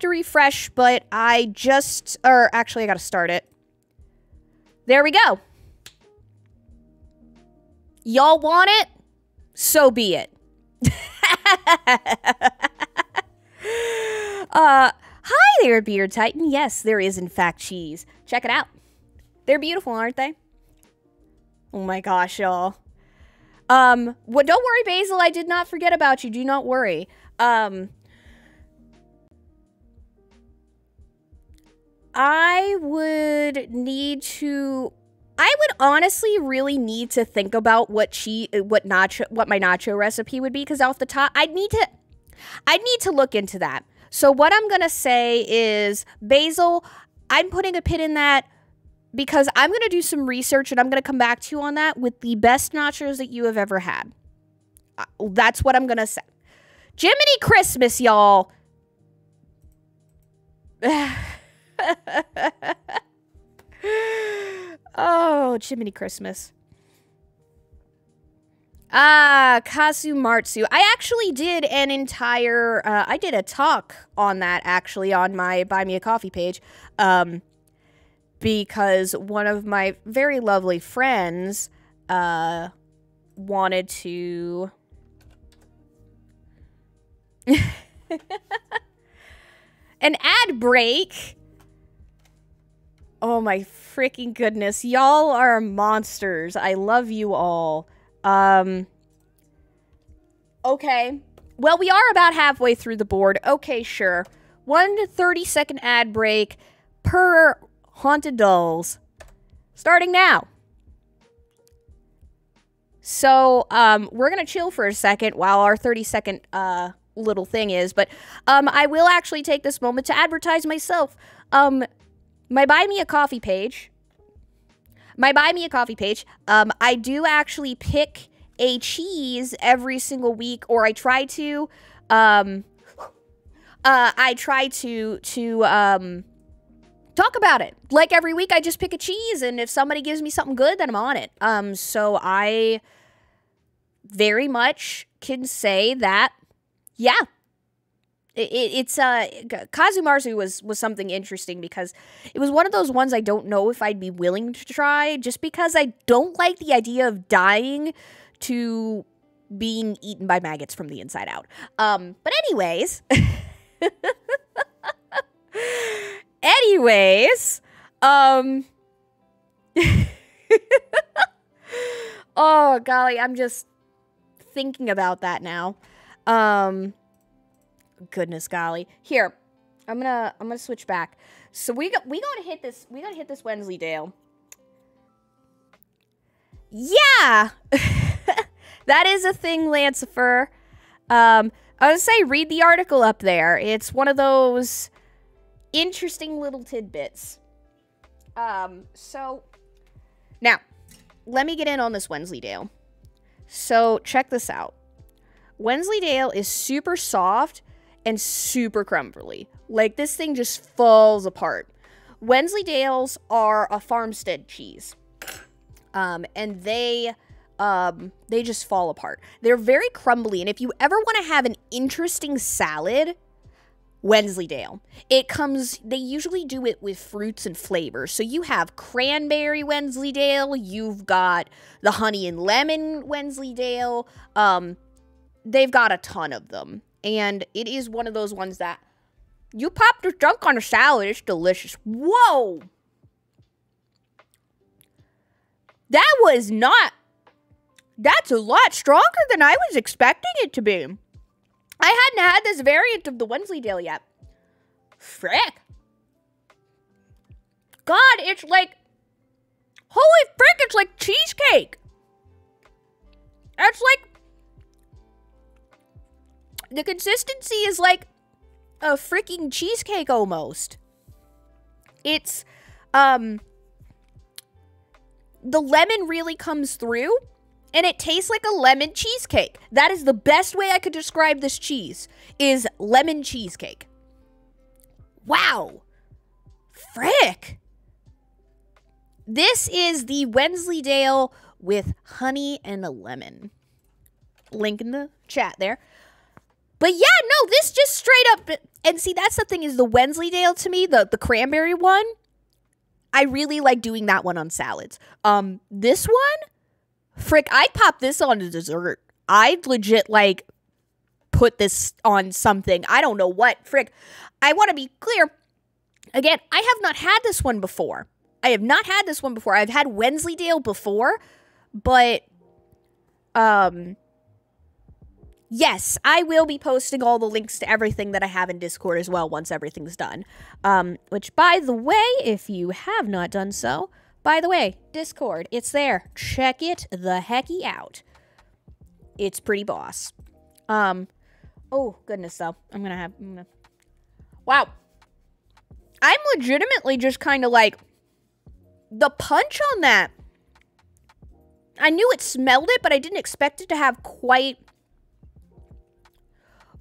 refresh, but actually I gotta start it. There we go. Y'all want it? So be it. Hi there, Beard Titan. Yes, there is in fact cheese. Check it out. They're beautiful, aren't they? Oh my gosh, y'all. Well, don't worry, Basil. I did not forget about you. Do not worry. I would honestly really need to think about what my nacho recipe would be, because off the top, I'd need to look into that. So what I'm gonna say is, Basil, I'm putting a pin in that because I'm gonna do some research and I'm gonna come back to you on that with the best nachos that you have ever had. That's what I'm gonna say. Jiminy Christmas, y'all. Oh, Jiminy Christmas. Kazumatsu. I actually did an entire, I did a talk on that, actually, on my Buy Me a Coffee page, because one of my very lovely friends, wanted to... An ad break? Oh my freaking goodness. Y'all are monsters. I love you all. Okay. Well, we are about halfway through the board. Okay, sure. 1 30-second ad break per Haunted Dolls. Starting now. So, we're gonna chill for a second while our 30-second, little thing is, but, I will actually take this moment to advertise myself. My Buy Me a Coffee page, I do actually pick a cheese every single week, or I try to, talk about it. Like, every week I just pick a cheese, and if somebody gives me something good, then I'm on it. So I very much can say that, yeah. It's Kazumatsu was something interesting because it was one of those ones I don't know if I'd be willing to try, just because I don't like the idea of dying to being eaten by maggots from the inside out. But anyways, oh golly, I'm just thinking about that now. Goodness golly. Here, I'm gonna switch back. So we gotta hit this Wensleydale. Yeah. That is a thing, Lancifer. I would say read the article up there. It's one of those interesting little tidbits. So now let me get in on this Wensleydale. So check this out. Wensleydale is super soft and super crumbly. Like, this thing just falls apart. Wensleydales are a farmstead cheese. And they just fall apart. They're very crumbly, and if you ever want to have an interesting salad, Wensleydale. They usually do it with fruits and flavors. So you have cranberry Wensleydale, you've got the honey and lemon Wensleydale, they've got a ton of them. And it is one of those ones that you pop this junk on a salad, it's delicious. Whoa! That's a lot stronger than I was expecting it to be. I hadn't had this variant of the Wensleydale yet. Frick. God, it's like, holy frick, it's like cheesecake. It's like, the consistency is like a freaking cheesecake almost. It's, the lemon really comes through, and it tastes like a lemon cheesecake. That is the best way I could describe this cheese, is lemon cheesecake. Wow. Frick. This is the Wensleydale with honey and a lemon. Link in the chat there. But yeah, no, this just straight up, and see, that's the thing, is the Wensleydale to me, the cranberry one, I really like doing that one on salads. This one, frick, I'd pop this on a dessert. I'd legit, like, put this on something. I don't know what, frick. I want to be clear, again, I have not had this one before. I've had Wensleydale before, but Yes, I will be posting all the links to everything that I have in Discord as well once everything's done. Which, by the way, if you have not done so, by the way, Discord, it's there. Check it the hecky out. It's pretty boss. Oh, goodness, though. Wow. I'm legitimately just kind of like, the punch on that. I knew it smelled it, but I didn't expect it to have quite...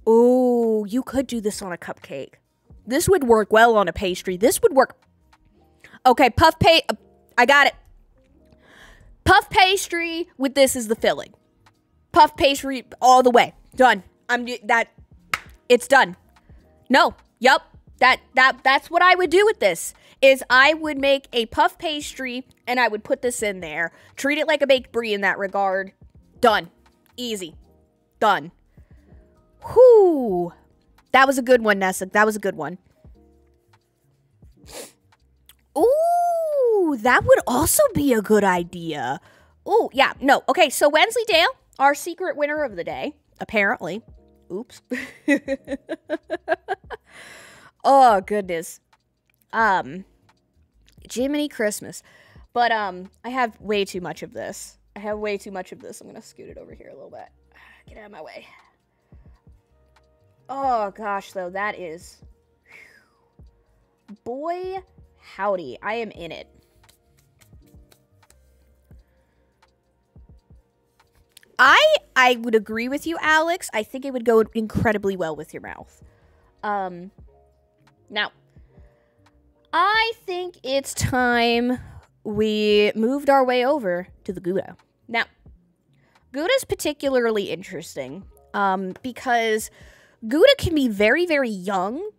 Oh, you could do this on a cupcake. This would work well on a pastry. This would work... Okay, I got it. Puff pastry with this as the filling. Puff pastry all the way. Done. It's done. No. Yup. That's what I would do with this. Is I would make a puff pastry and I would put this in there. Treat it like a baked brie in that regard. Done. Easy. Done. Whew. That was a good one, Nessa. That was a good one. Ooh, that would also be a good idea. Ooh, yeah. No. Okay, so Wensleydale, our secret winner of the day, apparently. Oops. Oh, goodness. Jiminy Christmas. But, I have way too much of this. I'm gonna scoot it over here a little bit. Get out of my way. Oh, gosh, though, that is... Boy, howdy. I am in it. I would agree with you, Alex. I think it would go incredibly well with your mouth. Now, I think it's time we moved our way over to the Gouda. Now, Gouda's particularly interesting because Gouda can be very, very young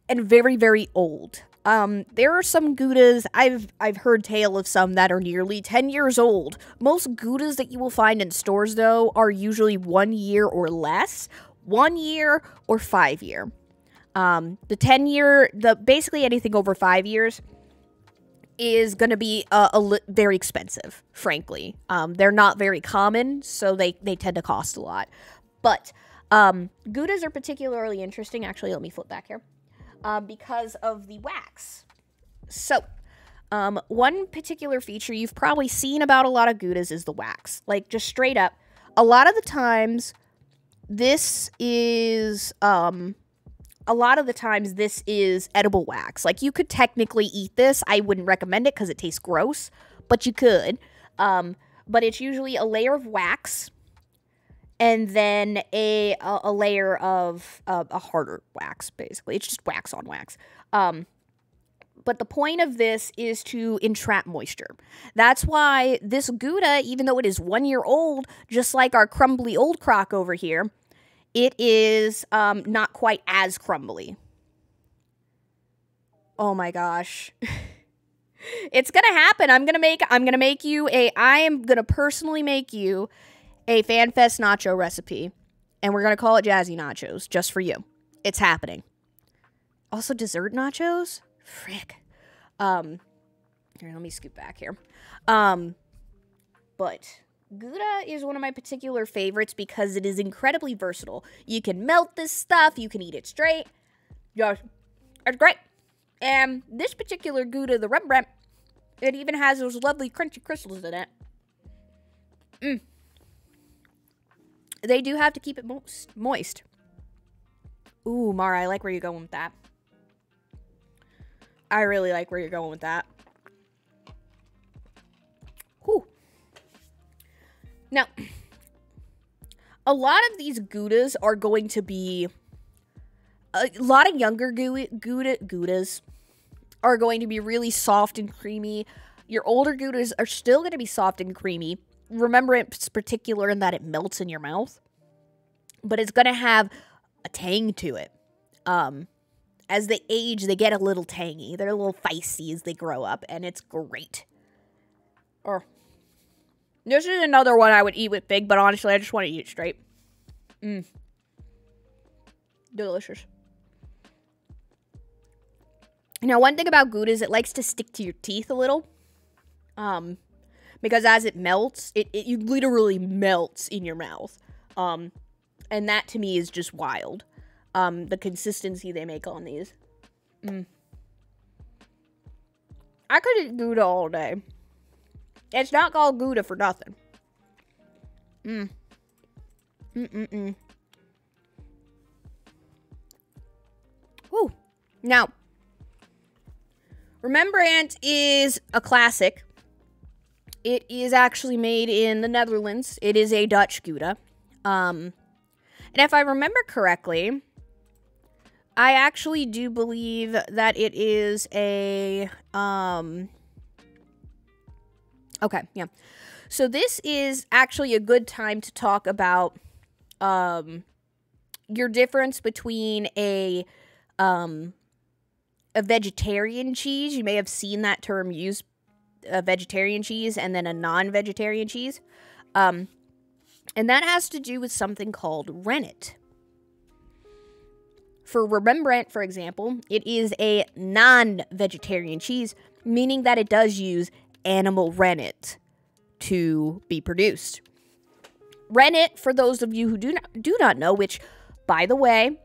and very, very old. There are some Goudas, I've heard tale of some that are nearly 10 years old. Most Goudas that you will find in stores, though, are usually 1 year or less. 1 year or 5 year. The 10 year, basically anything over 5 years is going to be very expensive, frankly. They're not very common, so they tend to cost a lot. But Goudas are particularly interesting. Actually, let me flip back here. Because of the wax. So, one particular feature you've probably seen about a lot of Goudas is the wax. Like, just straight up. A lot of the times, this is edible wax. Like, you could technically eat this. I wouldn't recommend it because it tastes gross, but you could. But it's usually a layer of wax and then a layer of a harder wax, basically. It's just wax on wax. But the point of this is to entrap moisture. That's why this Gouda, even though it is 1 year old, just like our crumbly old crock over here, it is not quite as crumbly. Oh my gosh. It's gonna happen. I am gonna personally make you a FanFest nacho recipe, and we're gonna call it Jazzy Nachos, just for you. It's happening. Also, dessert nachos? Frick. Here, let me scoot back here. But Gouda is one of my particular favorites because it is incredibly versatile. You can melt this stuff, you can eat it straight. Yes, it's great. And this particular Gouda, the Rembrandt, it even has those lovely crunchy crystals in it. They do have to keep it moist. Ooh, Mara, I like where you're going with that. I really like where you're going with that. Whew. Now, a lot of these Goudas are going to be... A lot of younger Goudas are going to be really soft and creamy. Your older Goudas are still going to be soft and creamy. Remember, it's particular in that it melts in your mouth. But it's going to have a tang to it. As they age, they get a little tangy. They're a little feisty as they grow up, and it's great. This is another one I would eat with Fig, but honestly, I just want to eat it straight. Delicious. Now, one thing about Gouda is it likes to stick to your teeth a little. because as it melts, it literally melts in your mouth. And that to me is just wild. The consistency they make on these. I could eat Gouda all day. It's not called Gouda for nothing. Whew. Now, Rembrandt is a classic. It is actually made in the Netherlands. It is a Dutch Gouda. And if I remember correctly, I actually do believe that it is a, okay, yeah. So this is actually a good time to talk about, your difference between a vegetarian cheese. You may have seen that term used, a vegetarian cheese, and then a non-vegetarian cheese. And that has to do with something called rennet. For Rembrandt, for example, it is a non-vegetarian cheese, meaning that it does use animal rennet to be produced. Rennet, for those of you who do not know, which, by the way,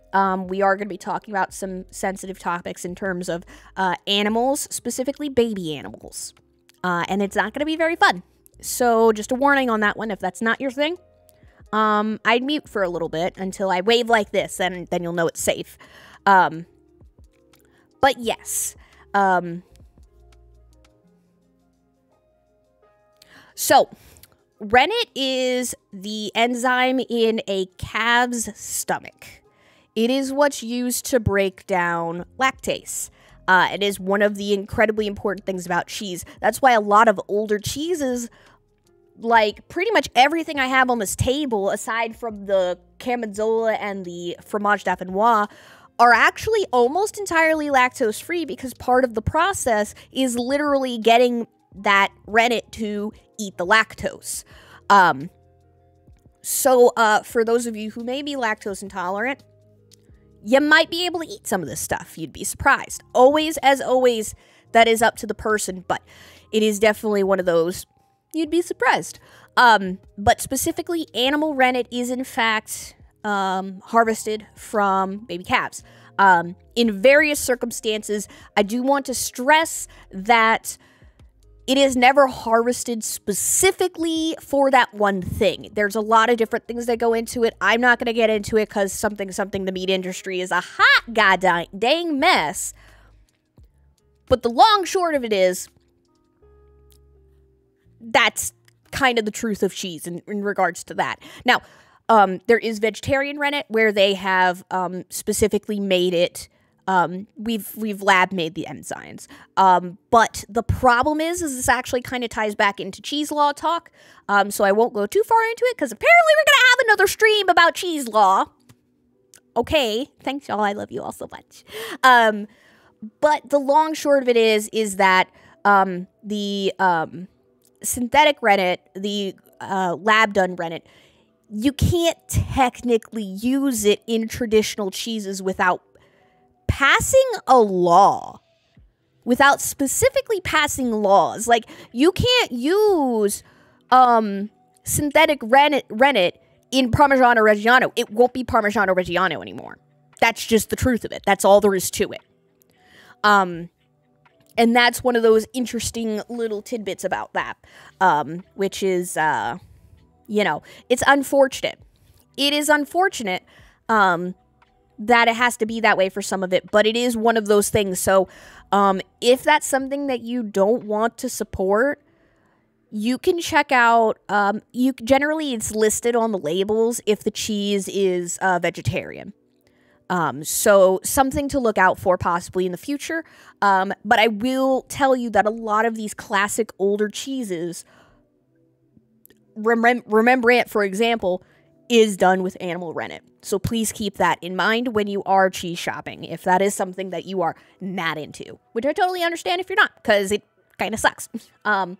we are going to be talking about some sensitive topics in terms of animals, specifically baby animals. And it's not going to be very fun. So just a warning on that one, if that's not your thing. I'd mute for a little bit until I wave like this, and then you'll know it's safe. But yes. So, rennet is the enzyme in a calf's stomach. It is what's used to break down lactase. It is one of the incredibly important things about cheese. That's why a lot of older cheeses, like pretty much everything I have on this table, aside from the Gorgonzola and the Fromage Dauphinois, are actually almost entirely lactose-free, because part of the process is literally getting that rennet to eat the lactose. So for those of you who may be lactose intolerant, you might be able to eat some of this stuff. You'd be surprised. Always, as always, that is up to the person, but it is definitely one of those you'd be surprised. But specifically, animal rennet is in fact harvested from baby calves. In various circumstances, I do want to stress that it is never harvested specifically for that one thing. There's a lot of different things that go into it. I'm not going to get into it because something, the meat industry is a hot goddamn dang mess. But the long short of it is, that's kind of the truth of cheese in regards to that. Now, there is vegetarian rennet where they have specifically made it. We've lab made the enzymes. But the problem is this actually kind of ties back into cheese law talk. So I won't go too far into it, because apparently we're going to have another stream about cheese law. Okay. Thanks, y'all. I love you all so much. But the long short of it is that the synthetic rennet, the lab done rennet, you can't technically use it in traditional cheeses without passing a law, without specifically passing laws. Like, you can't use synthetic rennet in Parmigiano Reggiano. It won't be Parmigiano Reggiano anymore. That's just the truth of it. That's all there is to it. And that's one of those interesting little tidbits about that, which is, it's unfortunate. It is unfortunate that it has to be that way for some of it, but it is one of those things. So if that's something that you don't want to support, you can check out, generally it's listed on the labels if the cheese is vegetarian. So something to look out for possibly in the future. But I will tell you that a lot of these classic older cheeses, Rembrandt, for example, is done with animal rennet. So please keep that in mind when you are cheese shopping, if that is something that you are not into, which I totally understand if you're not, because it kind of sucks. But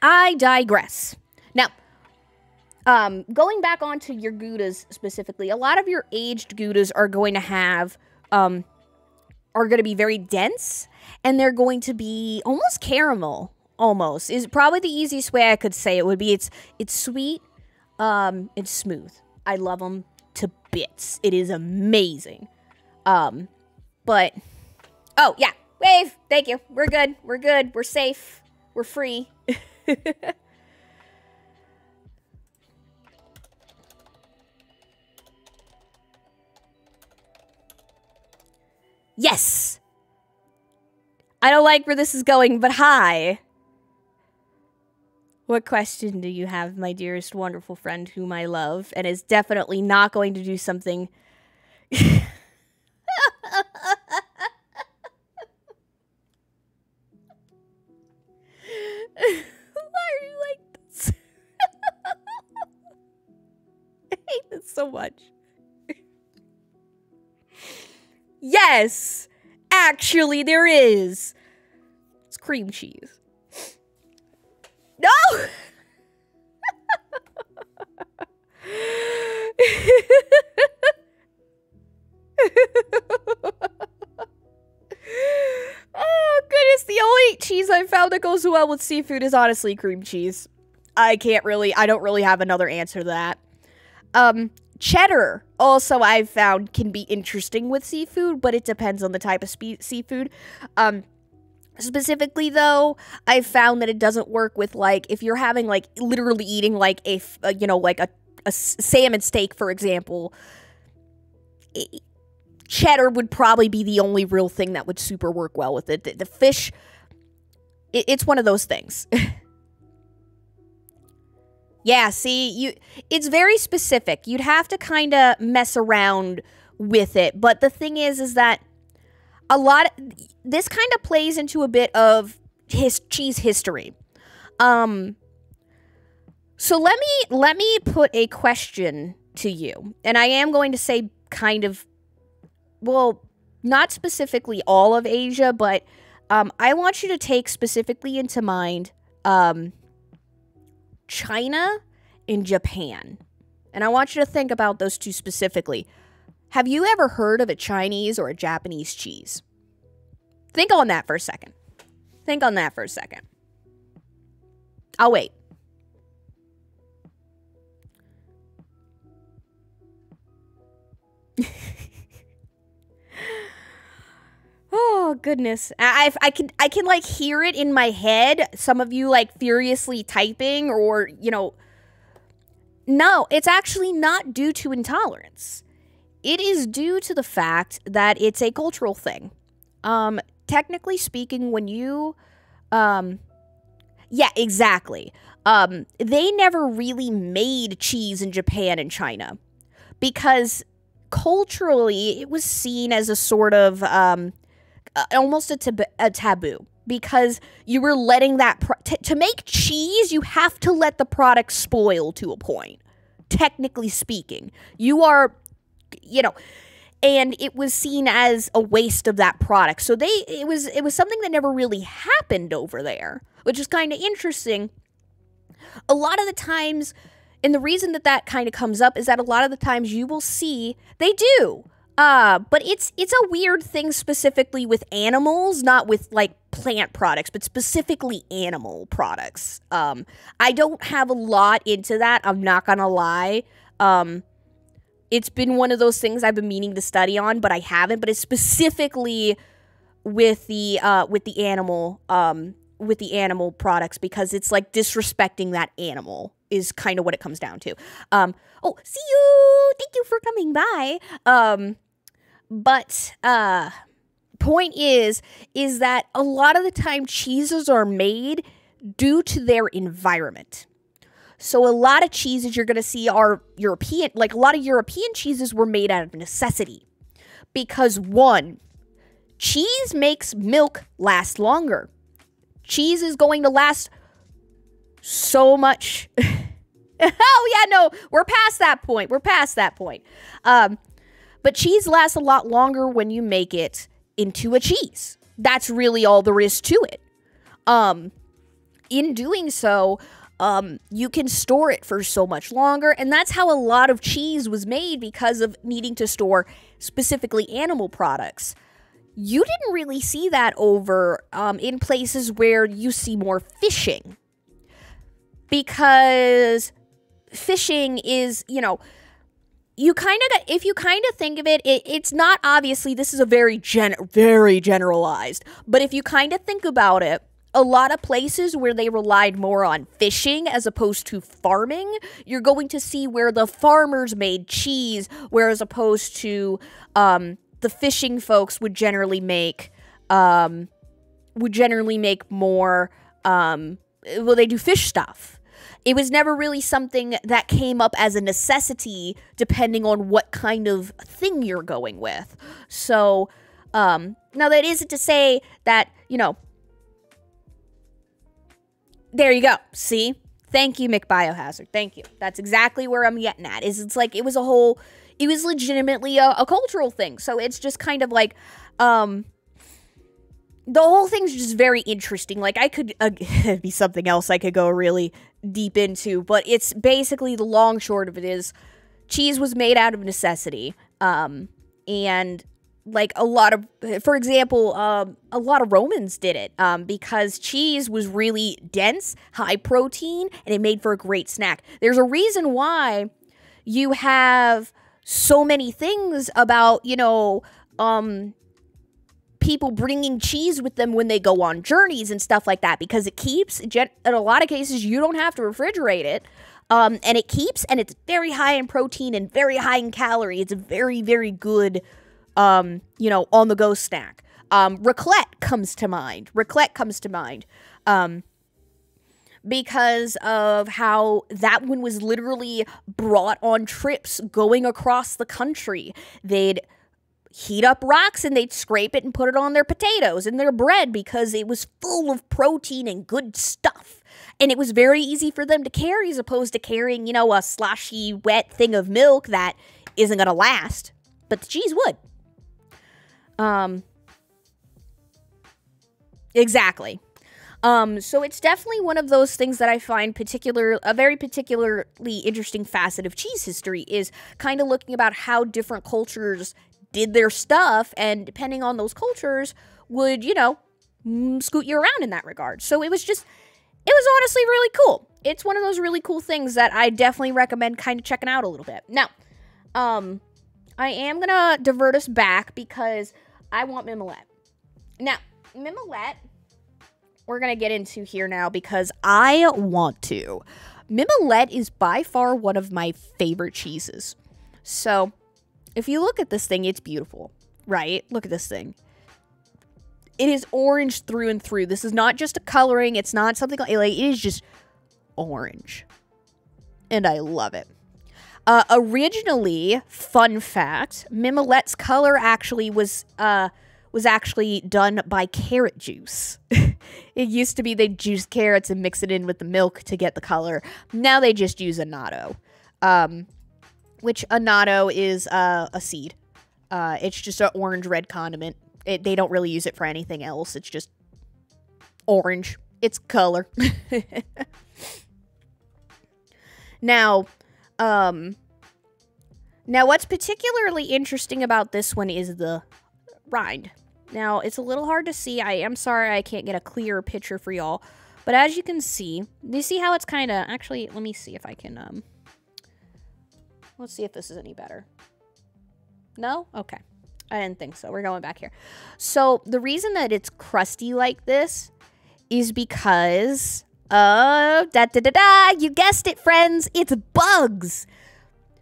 I digress. Now, going back onto your Goudas specifically, a lot of your aged Goudas are going to have, are going to be very dense, and they're going to be almost caramel, almost is probably the easiest way I could say it would be it's sweet, it's smooth. I love them to bits. It is amazing. But oh yeah, wave. Thank you. We're good. We're good. We're safe. We're free. Yes. I don't like where this is going, but hi. What question do you have, my dearest, wonderful friend whom I love and is definitely not going to do something... Why are you like this? I hate this so much. Yes! Actually, there is. It's cream cheese. No! Oh, goodness. The only cheese I've found that goes well with seafood is honestly cream cheese. I don't really have another answer to that. Cheddar, also I've found can be interesting with seafood, but it depends on the type of seafood. Specifically, though, I've found that it doesn't work with, like, if you're having, like, literally eating, like, a salmon steak, for example. Cheddar would probably be the only real thing that would super work well with it. The fish, it's one of those things. Yeah, see, it's very specific. You'd have to kind of mess around with it. But the thing is that this kind of plays into a bit of cheese history. So let me put a question to you. And I am going to say kind of, well, not specifically all of Asia, but I want you to take specifically into mind China and Japan. And I want you to think about those two specifically. Have you ever heard of a Chinese or a Japanese cheese? Think on that for a second. Think on that for a second. I'll wait. Oh, goodness. I can like hear it in my head. Some of you like furiously typing or, you know. No, it's actually not due to intolerance. It is due to the fact that it's a cultural thing. Technically speaking, when you, yeah, exactly. They never really made cheese in Japan and China because culturally it was seen as a sort of, almost a taboo because you were letting that, to make cheese, you have to let the product spoil to a point. Technically speaking, you are, you know, and it was seen as a waste of that product. So it was something that never really happened over there, which is kind of interesting. A lot of the times, and the reason that kind of comes up is that a lot of the times you will see they do. But it's a weird thing specifically with animals, not with like plant products, but specifically animal products. I don't have a lot into that. I'm not gonna lie. It's been one of those things I've been meaning to study on, but I haven't. But it's specifically with the animal products because it's like disrespecting that animal is kind of what it comes down to. Oh, see you. Thank you for coming by. But point is that a lot of the time cheeses are made due to their environment. So a lot of cheeses you're going to see are European, like a lot of European cheeses were made out of necessity. Because one, cheese makes milk last longer. Cheese is going to last so much. Oh yeah, no, we're past that point. But cheese lasts a lot longer when you make it into a cheese. That's really all there is to it. In doing so, you can store it for so much longer, and that's how a lot of cheese was made because of needing to store specifically animal products. you didn't really see that over in places where you see more fishing. Because fishing is, you know, if you kind of think of it, it's not, obviously, this is a very generalized, but if you kind of think about it, a lot of places where they relied more on fishing as opposed to farming, you're going to see where the farmers made cheese, whereas opposed to the fishing folks would generally make more, well, they do fish stuff. It was never really something that came up as a necessity depending on what kind of thing you're going with. So, now that isn't to say that, you know, there you go. See? Thank you, McBiohazard. Thank you. That's exactly where I'm getting at. It's like, it was legitimately a cultural thing. So it's just kind of like, the whole thing's just very interesting. Like, I could, it'd be something else I could go really deep into, but it's basically, the long short of it is, cheese was made out of necessity. And like a lot of, for example, a lot of Romans did it, because cheese was really dense, high protein, and it made for a great snack. There's a reason why you have so many things about, you know, people bringing cheese with them when they go on journeys and stuff like that, because it keeps, in a lot of cases, you don't have to refrigerate it, and it keeps, and it's very high in protein and very high in calorie. It's a very, very good, you know, on-the-go snack. Raclette comes to mind. Because of how that one was literally brought on trips going across the country. They'd heat up rocks and they'd scrape it and put it on their potatoes and their bread because it was full of protein and good stuff. And it was very easy for them to carry as opposed to carrying, you know, a sloshy, wet thing of milk that isn't going to last. But the cheese would. Exactly. So it's definitely one of those things that I find a very particularly interesting facet of cheese history is kind of looking about how different cultures did their stuff, and depending on those cultures would, you know, scoot you around in that regard. So it was honestly really cool. It's one of those really cool things that I definitely recommend kind of checking out a little bit. Now, I am gonna divert us back because I want Mimolette. Now, Mimolette, we're gonna get into here now because I want to. Mimolette is by far one of my favorite cheeses. So, if you look at this thing, it's beautiful, right? Look at this thing. It is orange through and through. This is not just a coloring. It's not something like, it is just orange. And I love it. Originally, fun fact, Mimolette's color actually was actually done by carrot juice. It used to be they'd juice carrots and mix it in with the milk to get the color. Now they just use annatto. Which annatto is a seed. It's just an orange-red condiment. They don't really use it for anything else. It's just orange. It's color. Now, what's particularly interesting about this one is the rind. Now, it's a little hard to see. I am sorry I can't get a clearer picture for y'all. But as you can see, do you see how it's kind of... Actually, let me see if I can... Let's see if this is any better. No? Okay. I didn't think so. We're going back here. So, the reason that it's crusty like this is because of... You guessed it, friends! It's bugs!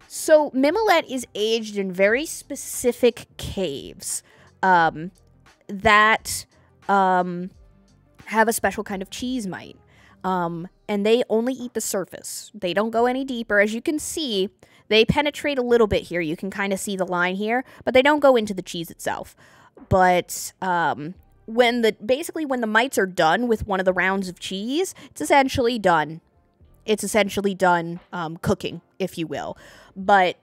So, Mimolette is aged in very specific caves that have a special kind of cheese mite. And they only eat the surface. They don't go any deeper. As you can see... They penetrate a little bit here. You can kind of see the line here, but they don't go into the cheese itself. But when the mites are done with one of the rounds of cheese, it's essentially done. It's essentially done cooking, if you will. But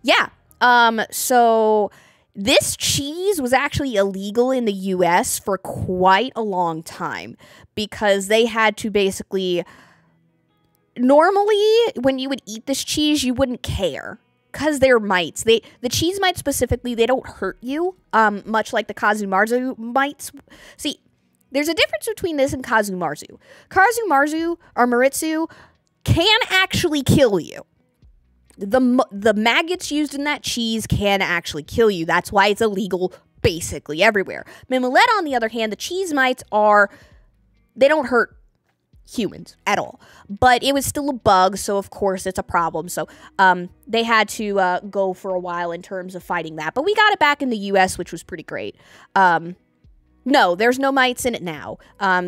yeah, so this cheese was actually illegal in the U.S. for quite a long time because they had to basically... Normally, when you would eat this cheese, you wouldn't care because they're mites. The cheese mites specifically, they don't hurt you, much like the Kazumarzu mites. See, there's a difference between this and Kazumarzu. Kazumarzu or Maritsu can actually kill you. The maggots used in that cheese can actually kill you. That's why it's illegal basically everywhere. Mimolette, on the other hand, the cheese mites they don't hurt humans at all. But it was still a bug, so of course it's a problem. So they had to go for a while in terms of fighting that. But we got it back in the US, which was pretty great. No, there's no mites in it now.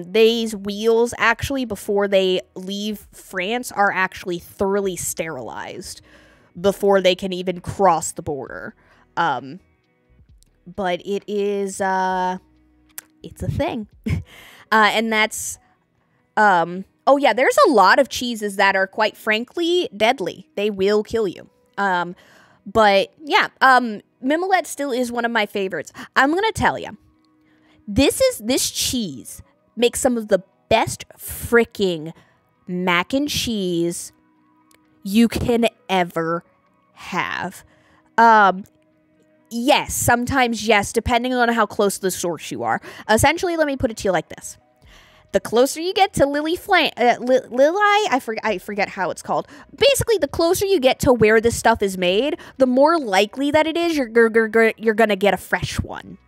These wheels, actually, before they leave France, are actually thoroughly sterilized before they can even cross the border. But it is, it's a thing. And that's, oh yeah, there's a lot of cheeses that are, quite frankly, deadly. They will kill you. But yeah, Mimolette still is one of my favorites. I'm gonna tell you, this cheese makes some of the best freaking mac and cheese you can ever have. Yes, sometimes yes, depending on how close to the source you are. Essentially, let me put it to you like this. The closer you get to Lily, I forget how it's called. Basically, the closer you get to where this stuff is made, the more likely that it is you're gonna get a fresh one.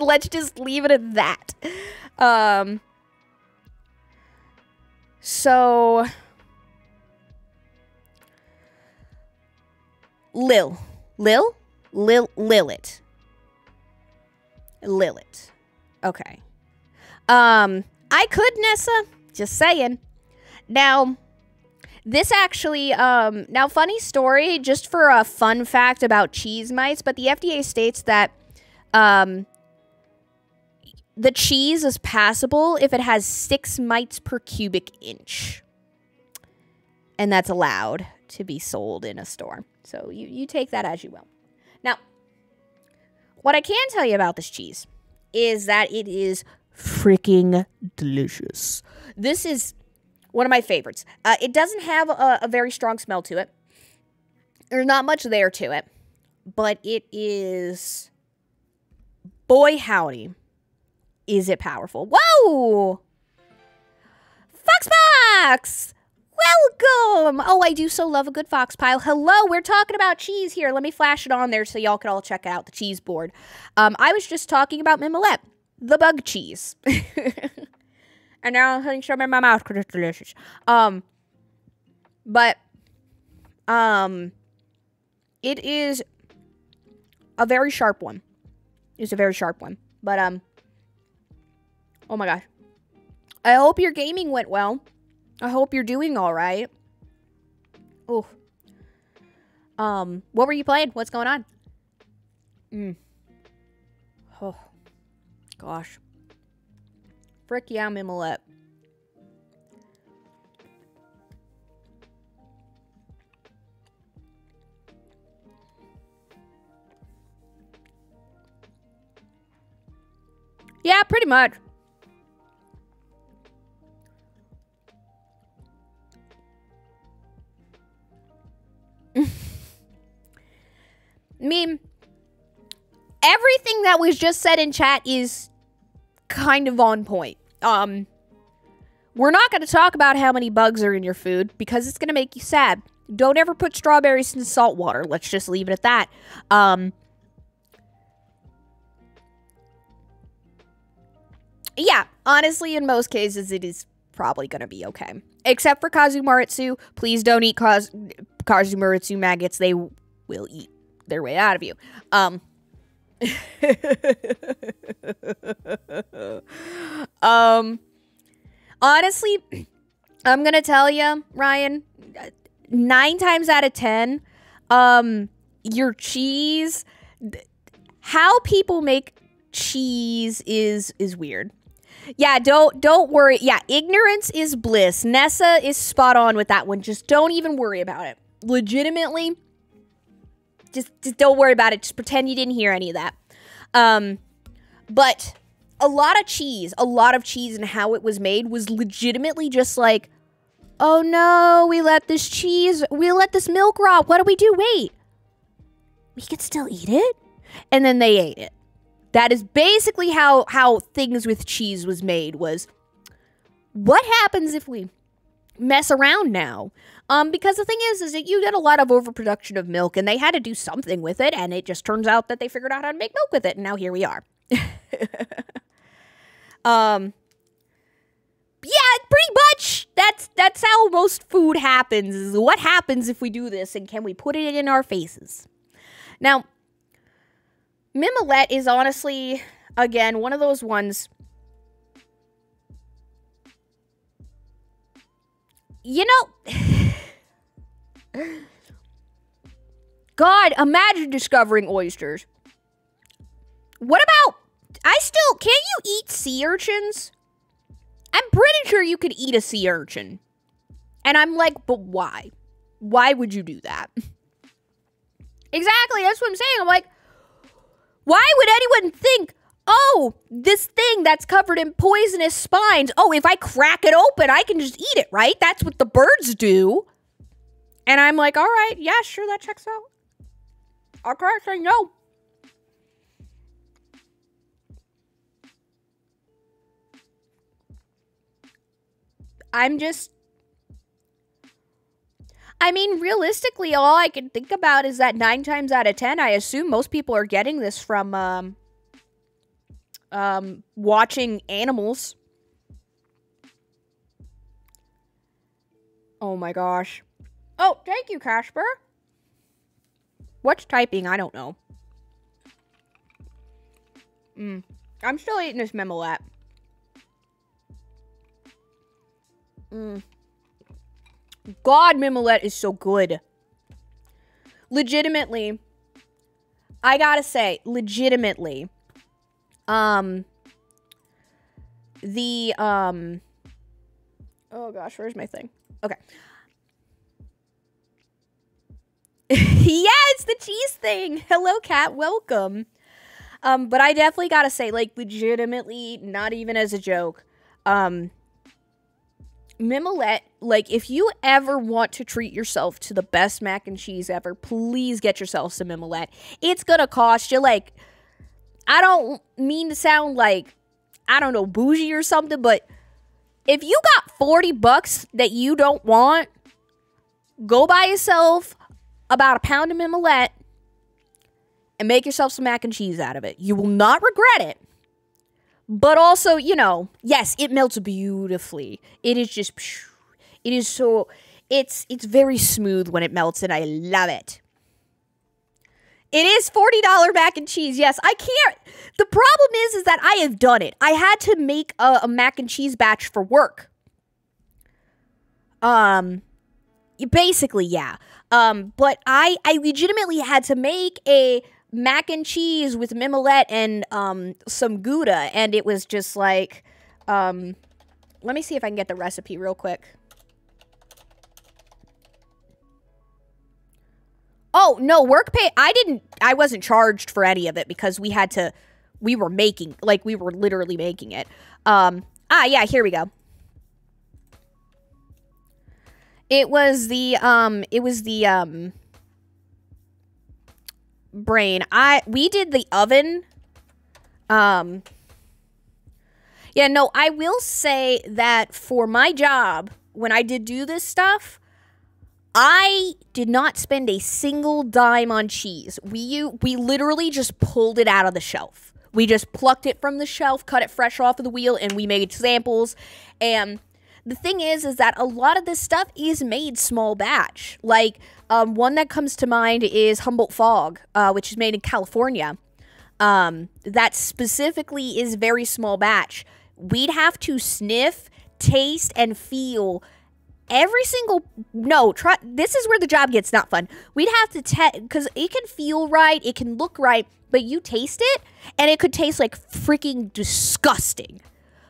Let's just leave it at that. So Lilith. Okay. I could, Nessa. Just saying. Now, this actually, now funny story, just for a fun fact about cheese mites, but the FDA states that, the cheese is passable if it has 6 mites per cubic inch. And that's allowed to be sold in a store. So you take that as you will. Now, what I can tell you about this cheese is that it is freaking delicious. This is one of my favorites. It doesn't have a very strong smell to it. There's not much there to it. But it is, boy howdy, is it powerful. Whoa! Foxbox! Welcome! Oh, I do so love a good fox pile. Hello, we're talking about cheese here. Let me flash it on there so y'all can all check out the cheese board. I was just talking about Mimolette, the bug cheese. And now I'm putting some in my mouth because it's delicious. But it is a very sharp one. It's a very sharp one. But, oh my gosh. I hope your gaming went well. I hope you're doing all right. Oh. What were you playing? What's going on? Oh. Gosh. Frick yeah, Mimolette. Yeah, pretty much. I mean, everything that was just said in chat is kind of on point. We're not going to talk about how many bugs are in your food because it's going to make you sad. Don't ever put strawberries in salt water. Let's just leave it at that. Yeah, honestly, in most cases, it is probably going to be okay. Except for Kazumaritsu. Please don't eat Kazumaritsu maggots. They will eat their way out of you. Honestly, I'm going to tell you, Ryan, 9 times out of 10, your cheese, how people make cheese is weird. Yeah, don't worry. Yeah, ignorance is bliss. Nessa is spot on with that one. Just don't even worry about it. Legitimately, just don't worry about it. Just pretend you didn't hear any of that. But a lot of cheese and how it was made was legitimately just like Oh no, we let this milk rot. What do we do? Wait. We could still eat it? And then they ate it. That is basically how things with cheese was made, was what happens if we mess around now? Because the thing is that you get a lot of overproduction of milk, and they had to do something with it, and it just turns out that they figured out how to make milk with it, and now here we are. Yeah, pretty much. That's how most food happens. Is what happens if we do this, and can we put it in our faces? Now, Mimolette is honestly, again, one of those ones. You know, God, imagine discovering oysters. What about, can you eat sea urchins? I'm pretty sure you could eat a sea urchin. And I'm like, but why? Why would you do that? Exactly, that's what I'm saying. I'm like, why would anyone think, oh, this thing that's covered in poisonous spines, oh, if I crack it open, I can just eat it, right? That's what the birds do. And I'm like, all right, yeah, sure, that checks out. I can't say no. I mean, realistically, all I can think about is that 9 times out of 10, I assume most people are getting this from, watching animals. Oh my gosh. Oh, thank you, Casper. What's typing? I don't know. I'm still eating this Mimolette. God, Mimolette is so good. Legitimately. I gotta say, legitimately. Oh gosh, where's my thing? Okay. Yeah, it's the cheese thing. Hello, cat. Welcome. But I definitely gotta say, like, legitimately, not even as a joke, Mimolette, like, if you ever want to treat yourself to the best mac and cheese ever, please get yourself some Mimolette. It's gonna cost you, like, I don't mean to sound like, I don't know, bougie or something, but if you got $40 that you don't want, go buy yourself about a pound of Mimolette and make yourself some mac and cheese out of it. You will not regret it. But also, you know, yes, it melts beautifully. It is just, it is so, it's very smooth when it melts, and I love it. It is $40 mac and cheese. Yes, I can't. The problem is that I have done it. I had to make a mac and cheese batch for work. Basically, yeah. But I legitimately had to make a mac and cheese with Mimolette and some Gouda, and it was just like, let me see if I can get the recipe real quick. Oh, no, work pay, I wasn't charged for any of it because we were literally making it. Yeah, here we go. It was the brain. We did the oven. Yeah, no, I will say that for my job, when I did do this stuff, I did not spend a single dime on cheese. We literally just pulled it out of the shelf. We just plucked it from the shelf, cut it fresh off of the wheel, and we made samples. And the thing is that a lot of this stuff is made small batch. Like, one that comes to mind is Humboldt Fog, which is made in California. That specifically is very small batch. We'd have to sniff, taste, and feel every single, this is where the job gets not fun. We'd have to because it can feel right, it can look right, but you taste it, and it could taste like freaking disgusting.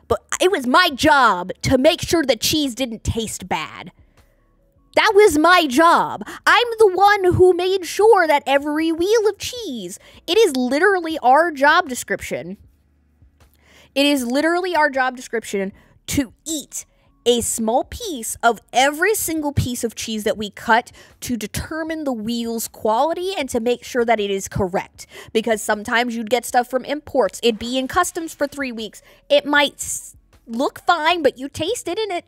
But it was my job to make sure the cheese didn't taste bad. That was my job. I'm the one who made sure that every wheel of cheese, it is literally our job description. It is literally our job description to eat a small piece of every single piece of cheese that we cut to determine the wheel's quality and to make sure that it is correct. Because sometimes you'd get stuff from imports. It'd be in customs for 3 weeks. It might look fine, but you taste it and it,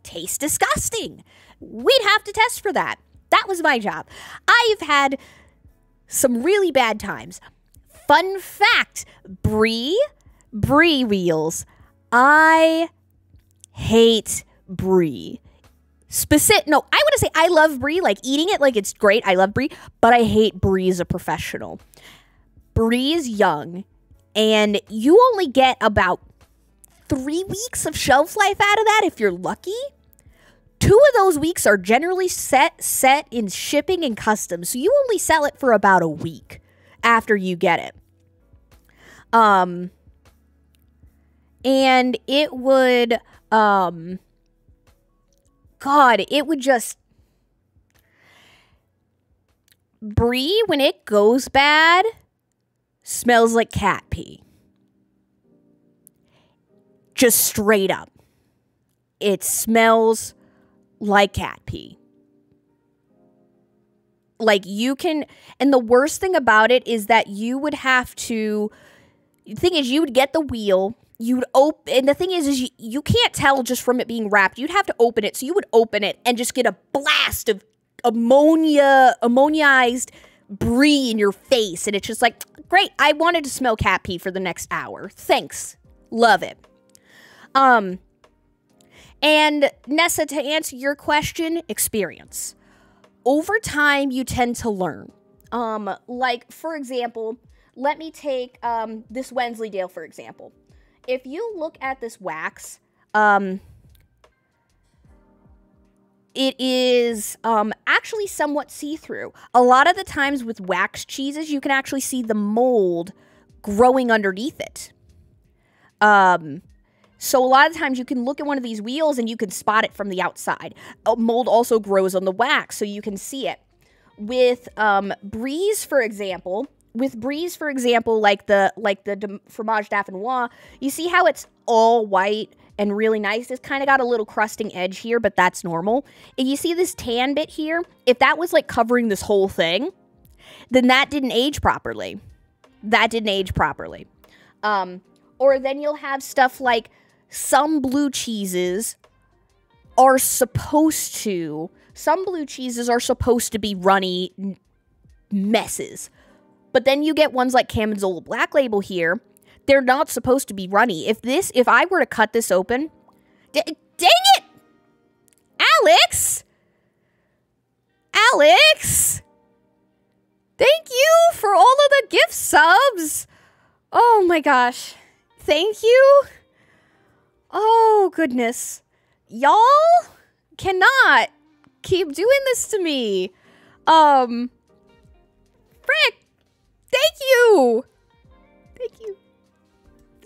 tastes disgusting. We'd have to test for that. That was my job. I've had some really bad times. Fun fact, brie wheels. I hate brie. I want to say I love brie, like eating it, like it's great. I love brie, but I hate brie as a professional. Brie is young, and you only get about 3 weeks of shelf life out of that if you're lucky. 2 of those weeks are generally set in shipping and customs, so you only sell it for about a week after you get it. And it would, brie, when it goes bad, smells like cat pee. Just straight up. It smells like cat pee. Like and the worst thing about it is that you would have to, the thing is you would get the wheel, and the thing is you can't tell just from it being wrapped. You'd have to open it. So you would open it and just get a blast of ammoniaized brie in your face. And it's just like, great, I wanted to smell cat pee for the next hour. Thanks. Love it. And Nessa, to answer your question, experience. Over time, you tend to learn. Like, for example, let me take this Wensleydale, for example. If you look at this wax, it is actually somewhat see-through. A lot of the times with wax cheeses, you can actually see the mold growing underneath it. So a lot of times you can look at one of these wheels and you can spot it from the outside. Mold also grows on the wax, so you can see it. With bries, for example, like the fromage dauphinois, you see how it's all white and really nice? It's kind of got a little crusting edge here, but that's normal. And you see this tan bit here? If that was like covering this whole thing, then that didn't age properly. Or then you'll have stuff like some blue cheeses are supposed to be runny messes. But then you get ones like Gorgonzola Black Label here. They're not supposed to be runny. If I were to cut this open, dang it! Alex! Thank you for all of the gift subs! Oh my gosh. Thank you. Oh, goodness. Y'all cannot keep doing this to me. Frick. Thank you.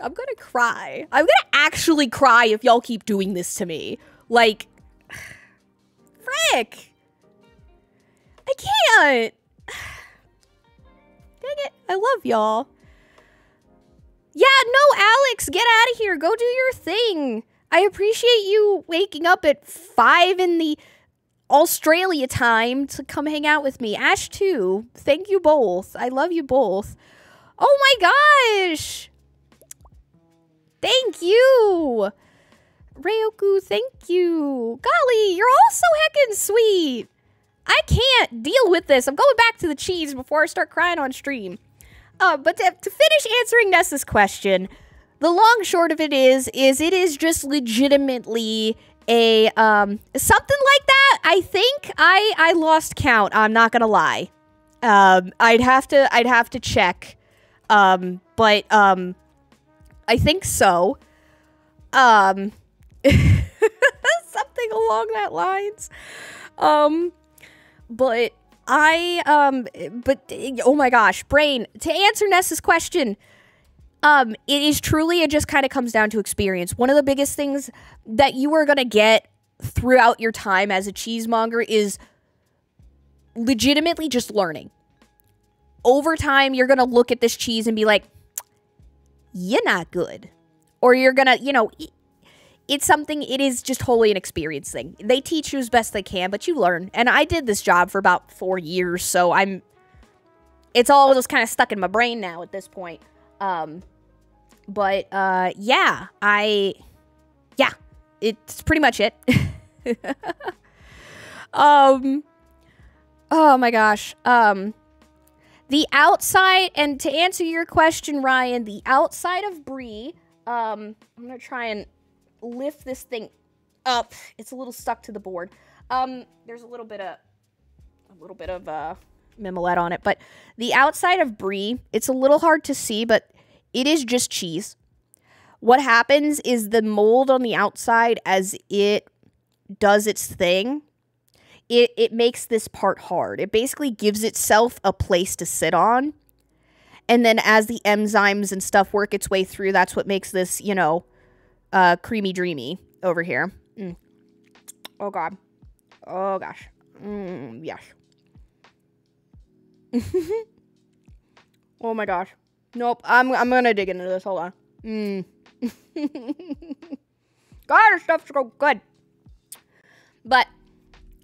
I'm gonna cry. I'm gonna actually cry if y'all keep doing this to me. Like, frick. I can't. Dang it. I love y'all. Yeah, no, Alex, get out of here. Go do your thing. I appreciate you waking up at 5 in the Australia time to come hang out with me. Ash, too. Thank you both. I love you both. Oh, my gosh. Thank you. Ryoku, thank you. Golly, you're all so heckin' sweet. I can't deal with this. I'm going back to the cheese before I start crying on stream. But to finish answering Nessa's question, the long short of it is it is just legitimately a, something like that. I think I lost count. I'm not gonna lie. I'd have to check. But I think so. Something along that lines. But oh my gosh, Brain, to answer Nessa's question, it is truly, it just kind of comes down to experience. One of the biggest things that you are going to get throughout your time as a cheesemonger is legitimately just learning. Over time, you're going to look at this cheese and be like, you're not good. Or you're going to, it's something, it is just wholly an experience thing. They teach you as best they can, but you learn. And I did this job for about 4 years, so it's all just kind of stuck in my brain now at this point. Yeah, it's pretty much it. Oh my gosh. The outside, and to answer your question, Ryan, the outside of Brie, I'm gonna try and lift this thing up. It's a little stuck to the board. There's a little bit of mimolette on it, but the outside of Brie, it's a little hard to see, but it is just cheese. What happens is the mold on the outside, as it does its thing, it makes this part hard. It basically gives itself a place to sit on. And then as the enzymes and stuff work its way through, that's what makes this, creamy dreamy over here. Oh, God. Oh, gosh. Yes. Oh, my gosh. Nope. I'm going to dig into this. Hold on. God, this stuff's so good. But,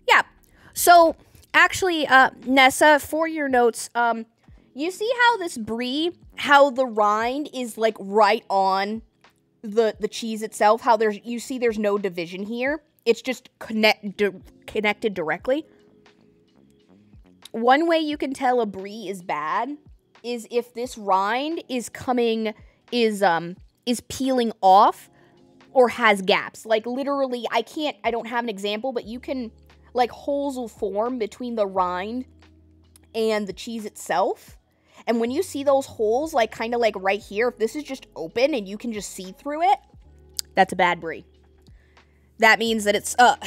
yeah. So, actually, Nessa, for your notes, you see how this Brie, how the rind is, like, right on the cheese itself? How there's no division here? It's just connected directly. One way you can tell a Brie is bad is if this rind is peeling off or has gaps. Like, literally, I don't have an example, but you can, like, holes will form between the rind and the cheese itself. And when you see those holes, like, kind of like right here, if this is just open and you can just see through it, that's a bad Brie. That means that it's, oh,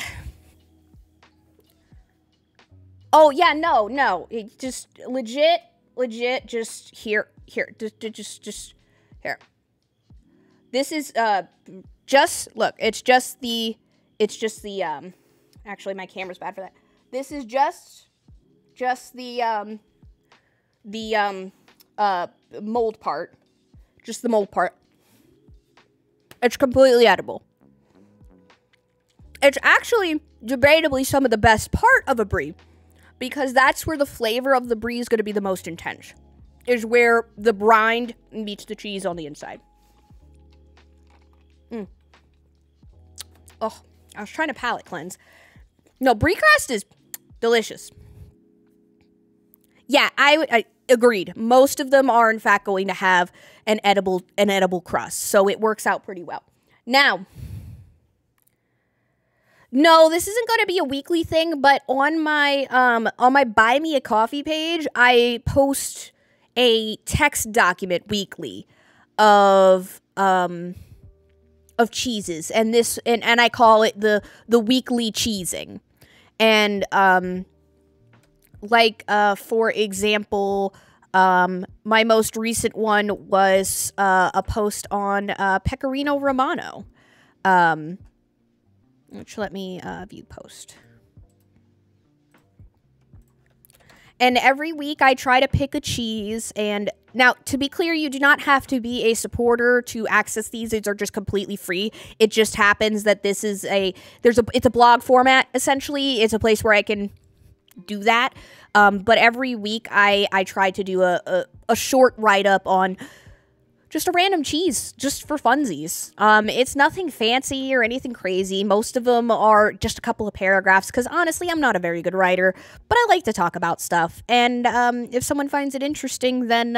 yeah, no. It just, legit, just here, just, here. This is, look, it's just the, actually, my camera's bad for that. This is just the mold part. Just the mold part. It's completely edible. It's actually debatably some of the best part of a Brie, because that's where the flavor of the Brie is going to be the most intense. Is where the rind meets the cheese on the inside. Oh, I was trying to palate cleanse. No, Brie crust is delicious. Yeah, I agreed. Most of them are, in fact, going to have an edible crust, so it works out pretty well. Now, no, this isn't going to be a weekly thing, but on my Buy Me a Coffee page, I post a text document weekly of cheeses, and I call it the weekly cheesing. And for example, my most recent one was a post on Pecorino Romano, which let me view post. And every week I try to pick a cheese. And now, to be clear, you do not have to be a supporter to access these. These are just completely free. It just happens that this is it's a blog format, essentially. It's a place where I can do that. But every week I try to do a short write-up on just a random cheese, just for funsies. It's nothing fancy or anything crazy. Most of them are just a couple of paragraphs, because honestly, I'm not a very good writer, but I like to talk about stuff. And if someone finds it interesting, then,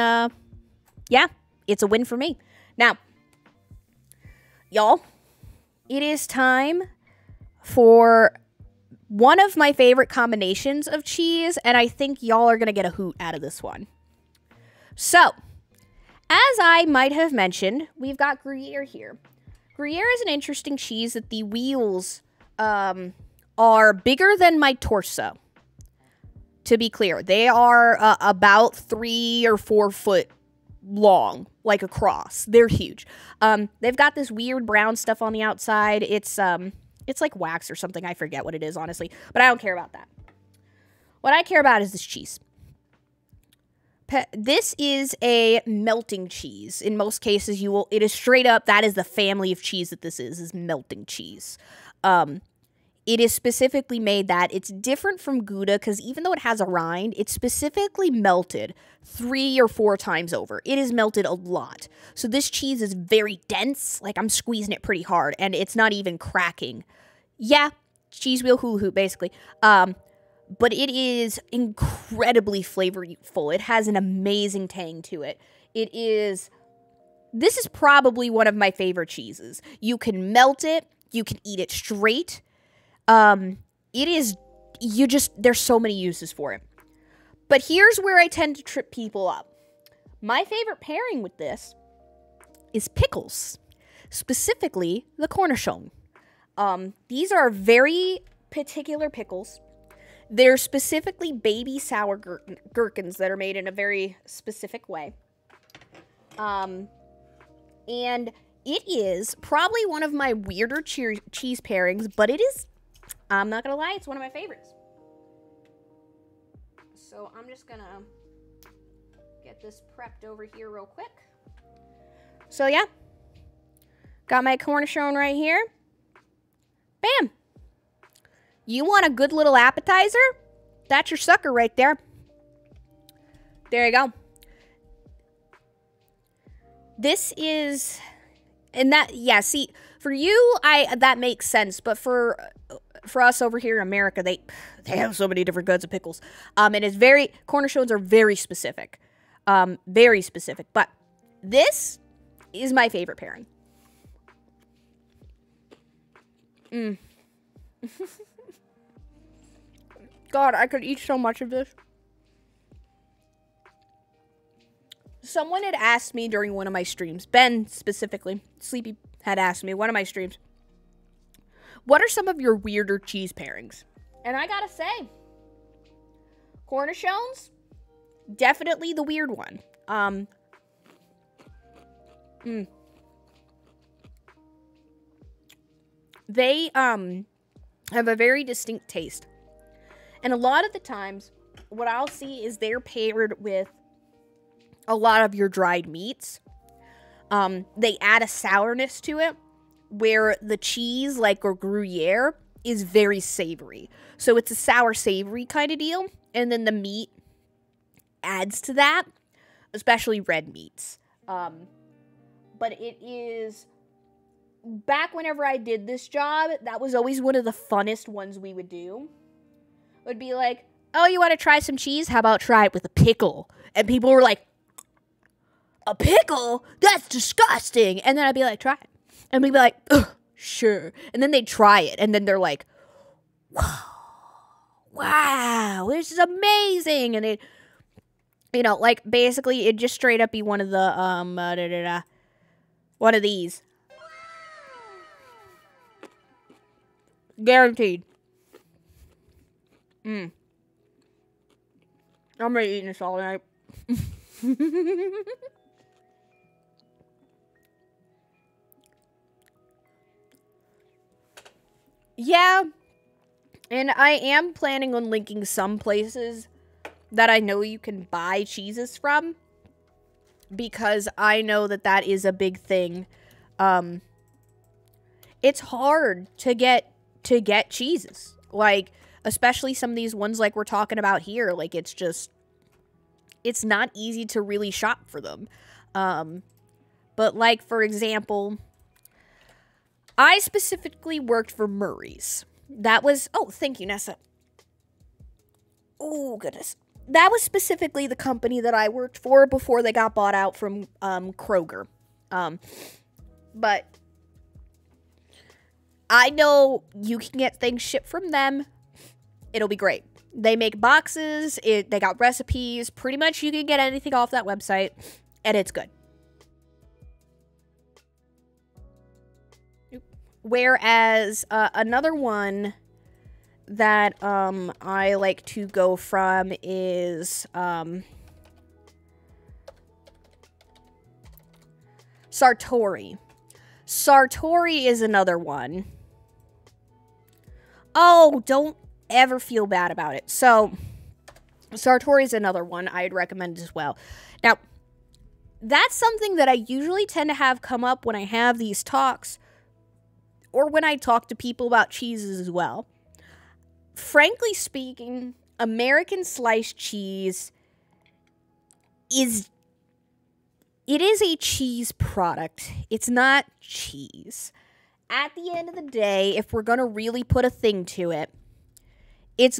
yeah, it's a win for me. Now, y'all, it is time for one of my favorite combinations of cheese, and I think y'all are going to get a hoot out of this one. So, as I might have mentioned, we've got Gruyere here. Gruyere is an interesting cheese that the wheels are bigger than my torso. To be clear, they are about 3 or 4 foot long, like across. They're huge. They've got this weird brown stuff on the outside. It's like wax or something. I forget what it is, honestly, but I don't care about that. What I care about is this cheese. This is a melting cheese. In most cases, it is straight up, that is the family of cheese that this is melting cheese. It is specifically made that it's different from Gouda because even though it has a rind, it's specifically melted 3 or 4 times over. It is melted a lot. So this cheese is very dense. Like, I'm squeezing it pretty hard, and it's not even cracking. Yeah, cheese wheel hula hoop, basically. But it is incredibly flavorful. It has an amazing tang to it. This is probably one of my favorite cheeses. You can melt it. You can eat it straight. There's so many uses for it. But here's where I tend to trip people up. My favorite pairing with this is pickles, specifically the cornichon. These are very particular pickles. They're specifically baby sour gherkins that are made in a very specific way. And it is probably one of my weirder cheese pairings, but it is, I'm not gonna lie, it's one of my favorites. So I'm just gonna get this prepped over here real quick. So yeah, got my cornichon right here. Bam! You want a good little appetizer? That's your sucker right there. There you go. This is, and that, yeah, see, for you, that makes sense, but for us over here in America, they have so many different kinds of pickles. And cornichons are very specific. Very specific. But this is my favorite pairing. God, I could eat so much of this. Someone had asked me during one of my streams, Ben specifically, Sleepy had asked me, one of my streams, what are some of your weirder cheese pairings? And I gotta say, cornichons, definitely the weird one. They have a very distinct taste. And a lot of the times, what I'll see is they're paired with a lot of your dried meats. They add a sourness to it, where the cheese, like a Gruyere, is very savory. So it's a sour savory kind of deal. And then the meat adds to that, especially red meats. But it is, back whenever I did this job, that was always one of the funnest ones we would do. Would be like, oh, you want to try some cheese? How about try it with a pickle? And people were like, a pickle? That's disgusting. And then I'd be like, try it. And we'd be like, ugh, sure. And then they'd try it. And then they're like, wow, this is amazing. And it, like, basically, it'd just straight up be one of the, one of these. Guaranteed. I'm already eating this all night. Yeah, and I am planning on linking some places that I know you can buy cheeses from, because I know that is a big thing. It's hard to get cheeses, like, especially some of these ones like we're talking about here. Like, it's not easy to really shop for them. But, like, for example, I specifically worked for Murray's. That was, oh, thank you, Nessa. Oh, goodness. That was specifically the company that I worked for before they got bought out from Kroger. But I know you can get things shipped from them. It'll be great. They make boxes. They got recipes. Pretty much you can get anything off that website, and it's good. Whereas another one that I like to go from is Sartori. Sartori is another one. Oh, don't ever feel bad about it. So, Sartori's another one I'd recommend as well. Now, that's something that I usually tend to have come up when I have these talks or when I talk to people about cheeses as well. Frankly speaking, American sliced cheese is a cheese product. It's not cheese. At the end of the day, if we're going to really put a thing to it, it's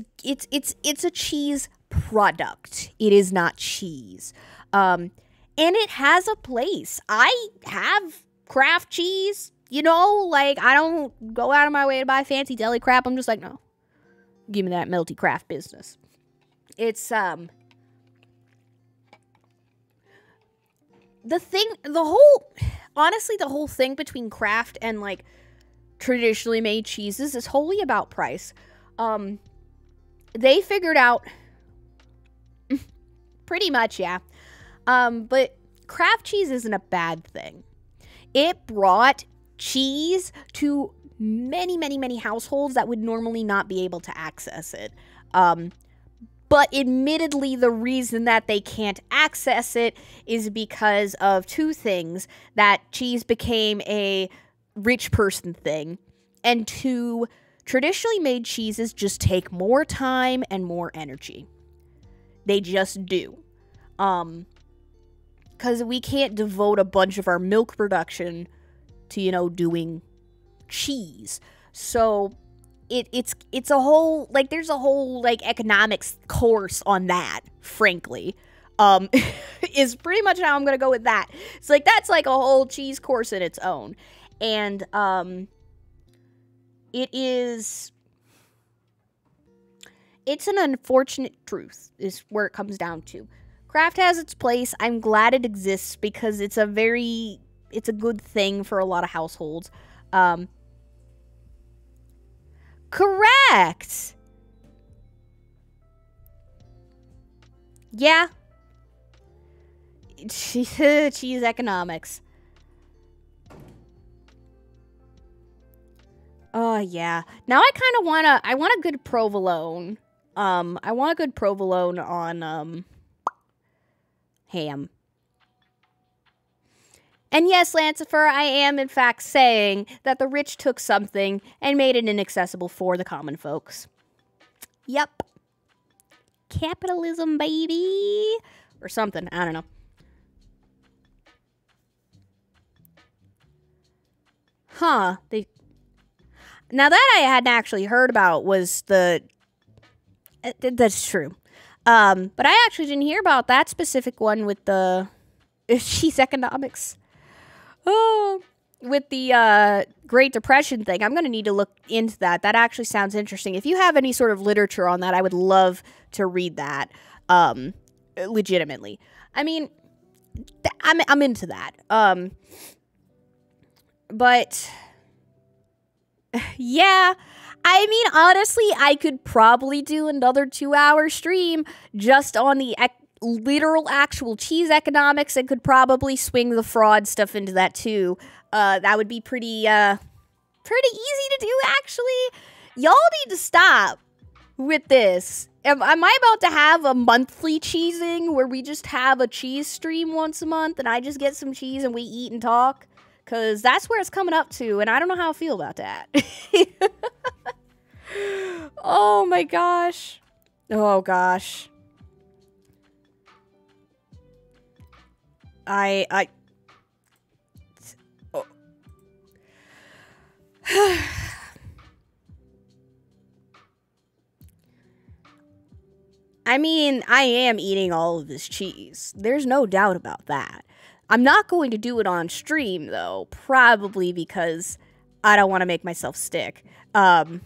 a cheese product. It is not cheese. And it has a place. I have Kraft cheese, you know, like I don't go out of my way to buy fancy deli crap. I'm just like, no. Give me that melty Kraft business. It's honestly, the whole thing between Kraft and like traditionally made cheeses is wholly about price. They figured out pretty much, yeah. But Kraft cheese isn't a bad thing. It brought cheese to many, many, many households that would normally not be able to access it. But admittedly, the reason that they can't access it is because of two things. That cheese became a rich person thing, and two, traditionally made cheeses just take more time and more energy. They just do. Because we can't devote a bunch of our milk production to, you know, doing cheese. So it's a whole, like, there's a whole, like, economics course on that, frankly. Is pretty much how I'm gonna go with that. It's like, that's like a whole cheese course in its own. And, it's an unfortunate truth, is where it comes down to. Kraft has its place. I'm glad it exists because it's a good thing for a lot of households. Correct. Yeah. Cheese economics. Oh, yeah. Now I kind of I want a good provolone. I want a good provolone on, ham. And yes, Lancifer, I am in fact saying that the rich took something and made it inaccessible for the common folks. Yep. Capitalism, baby. Or something, I don't know. Huh. Now that I hadn't actually heard about was that's true. But I actually didn't hear about that specific one with the cheese economics. Oh, with the Great Depression thing. I'm going to need to look into that. That actually sounds interesting. If you have any sort of literature on that, I would love to read that. Legitimately. I mean, I'm into that. But yeah, I mean, honestly, I could probably do another 2-hour stream just on the literal actual cheese economics, and could probably swing the fraud stuff into that too. That would be pretty easy to do, actually. Y'all need to stop with this. Am I about to have a monthly cheesing where we just have a cheese stream once a month and I just get some cheese and we eat and talk? Because that's where it's coming up to, and I don't know how I feel about that. Oh my gosh. Oh gosh. Oh. I mean, I am eating all of this cheese. There's no doubt about that. I'm not going to do it on stream, though, probably because I don't want to make myself stick. But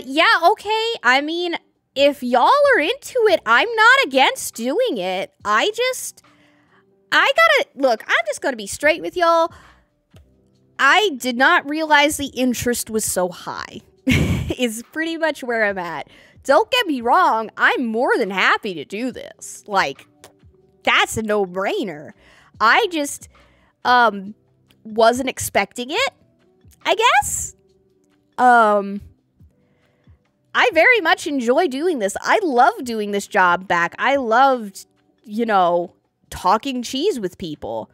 yeah, okay. I mean, if y'all are into it, I'm not against doing it. Look, I'm just gonna be straight with y'all. I did not realize the interest was so high, is pretty much where I'm at. Don't get me wrong, I'm more than happy to do this. Like, that's a no-brainer. I just, wasn't expecting it, I guess. I very much enjoy doing this. I love doing this job back. I loved, you know, talking cheese with people.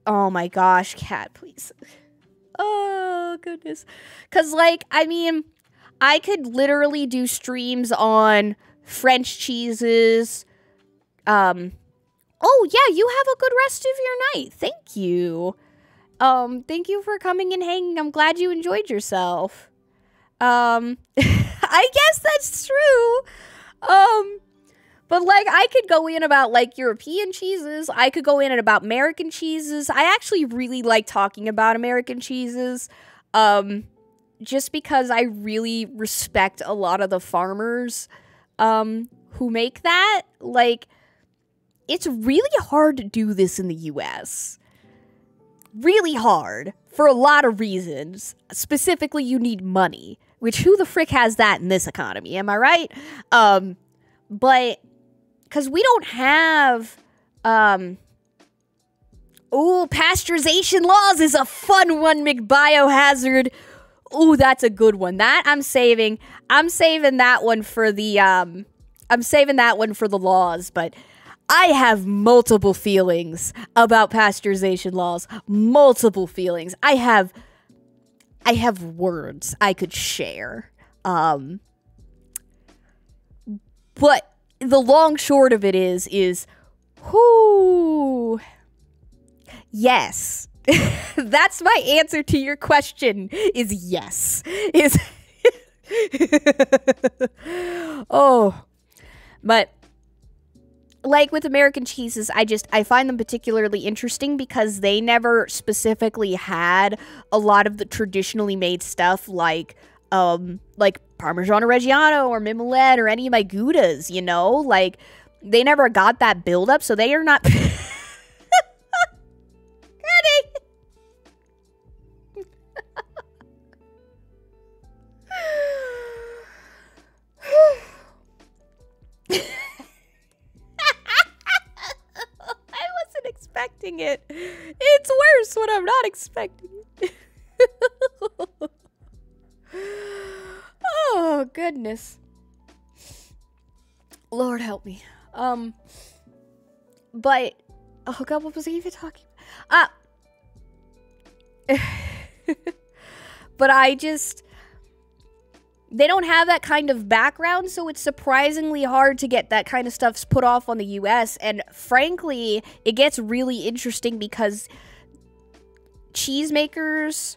Oh my gosh, cat, please. Oh, goodness. Because, like, I mean, I could literally do streams on French cheeses. Oh, yeah, you have a good rest of your night. Thank you. Thank you for coming and hanging. I'm glad you enjoyed yourself. I guess that's true. But, like, I could go in about, like, European cheeses. I could go in about American cheeses. I actually really like talking about American cheeses. Just because I really respect a lot of the farmers, who make that. Like, it's really hard to do this in the US. Really hard. For a lot of reasons. Specifically, you need money. Which, who the frick has that in this economy? Am I right? But... because we don't have, pasteurization laws is a fun one, McBiohazard. Ooh, that's a good one. That I'm saving that one for the, I'm saving that one for the laws, but I have multiple feelings about pasteurization laws. Multiple feelings. I have words I could share. But the long short of it is, whoo, yes. That's my answer to your question, is yes. Oh, but, like with American cheeses, I find them particularly interesting because they never specifically had a lot of the traditionally made stuff like Parmigiano Reggiano or Mimolette or any of my Goudas, you know? Like, they never got that buildup, so they are not... I wasn't expecting it. It's worse when I'm not expecting it. Oh, goodness. Lord help me. But, oh god, what was I even talking about? But they don't have that kind of background, so it's surprisingly hard to get that kind of stuff put off on the US, and frankly, it gets really interesting because cheesemakers...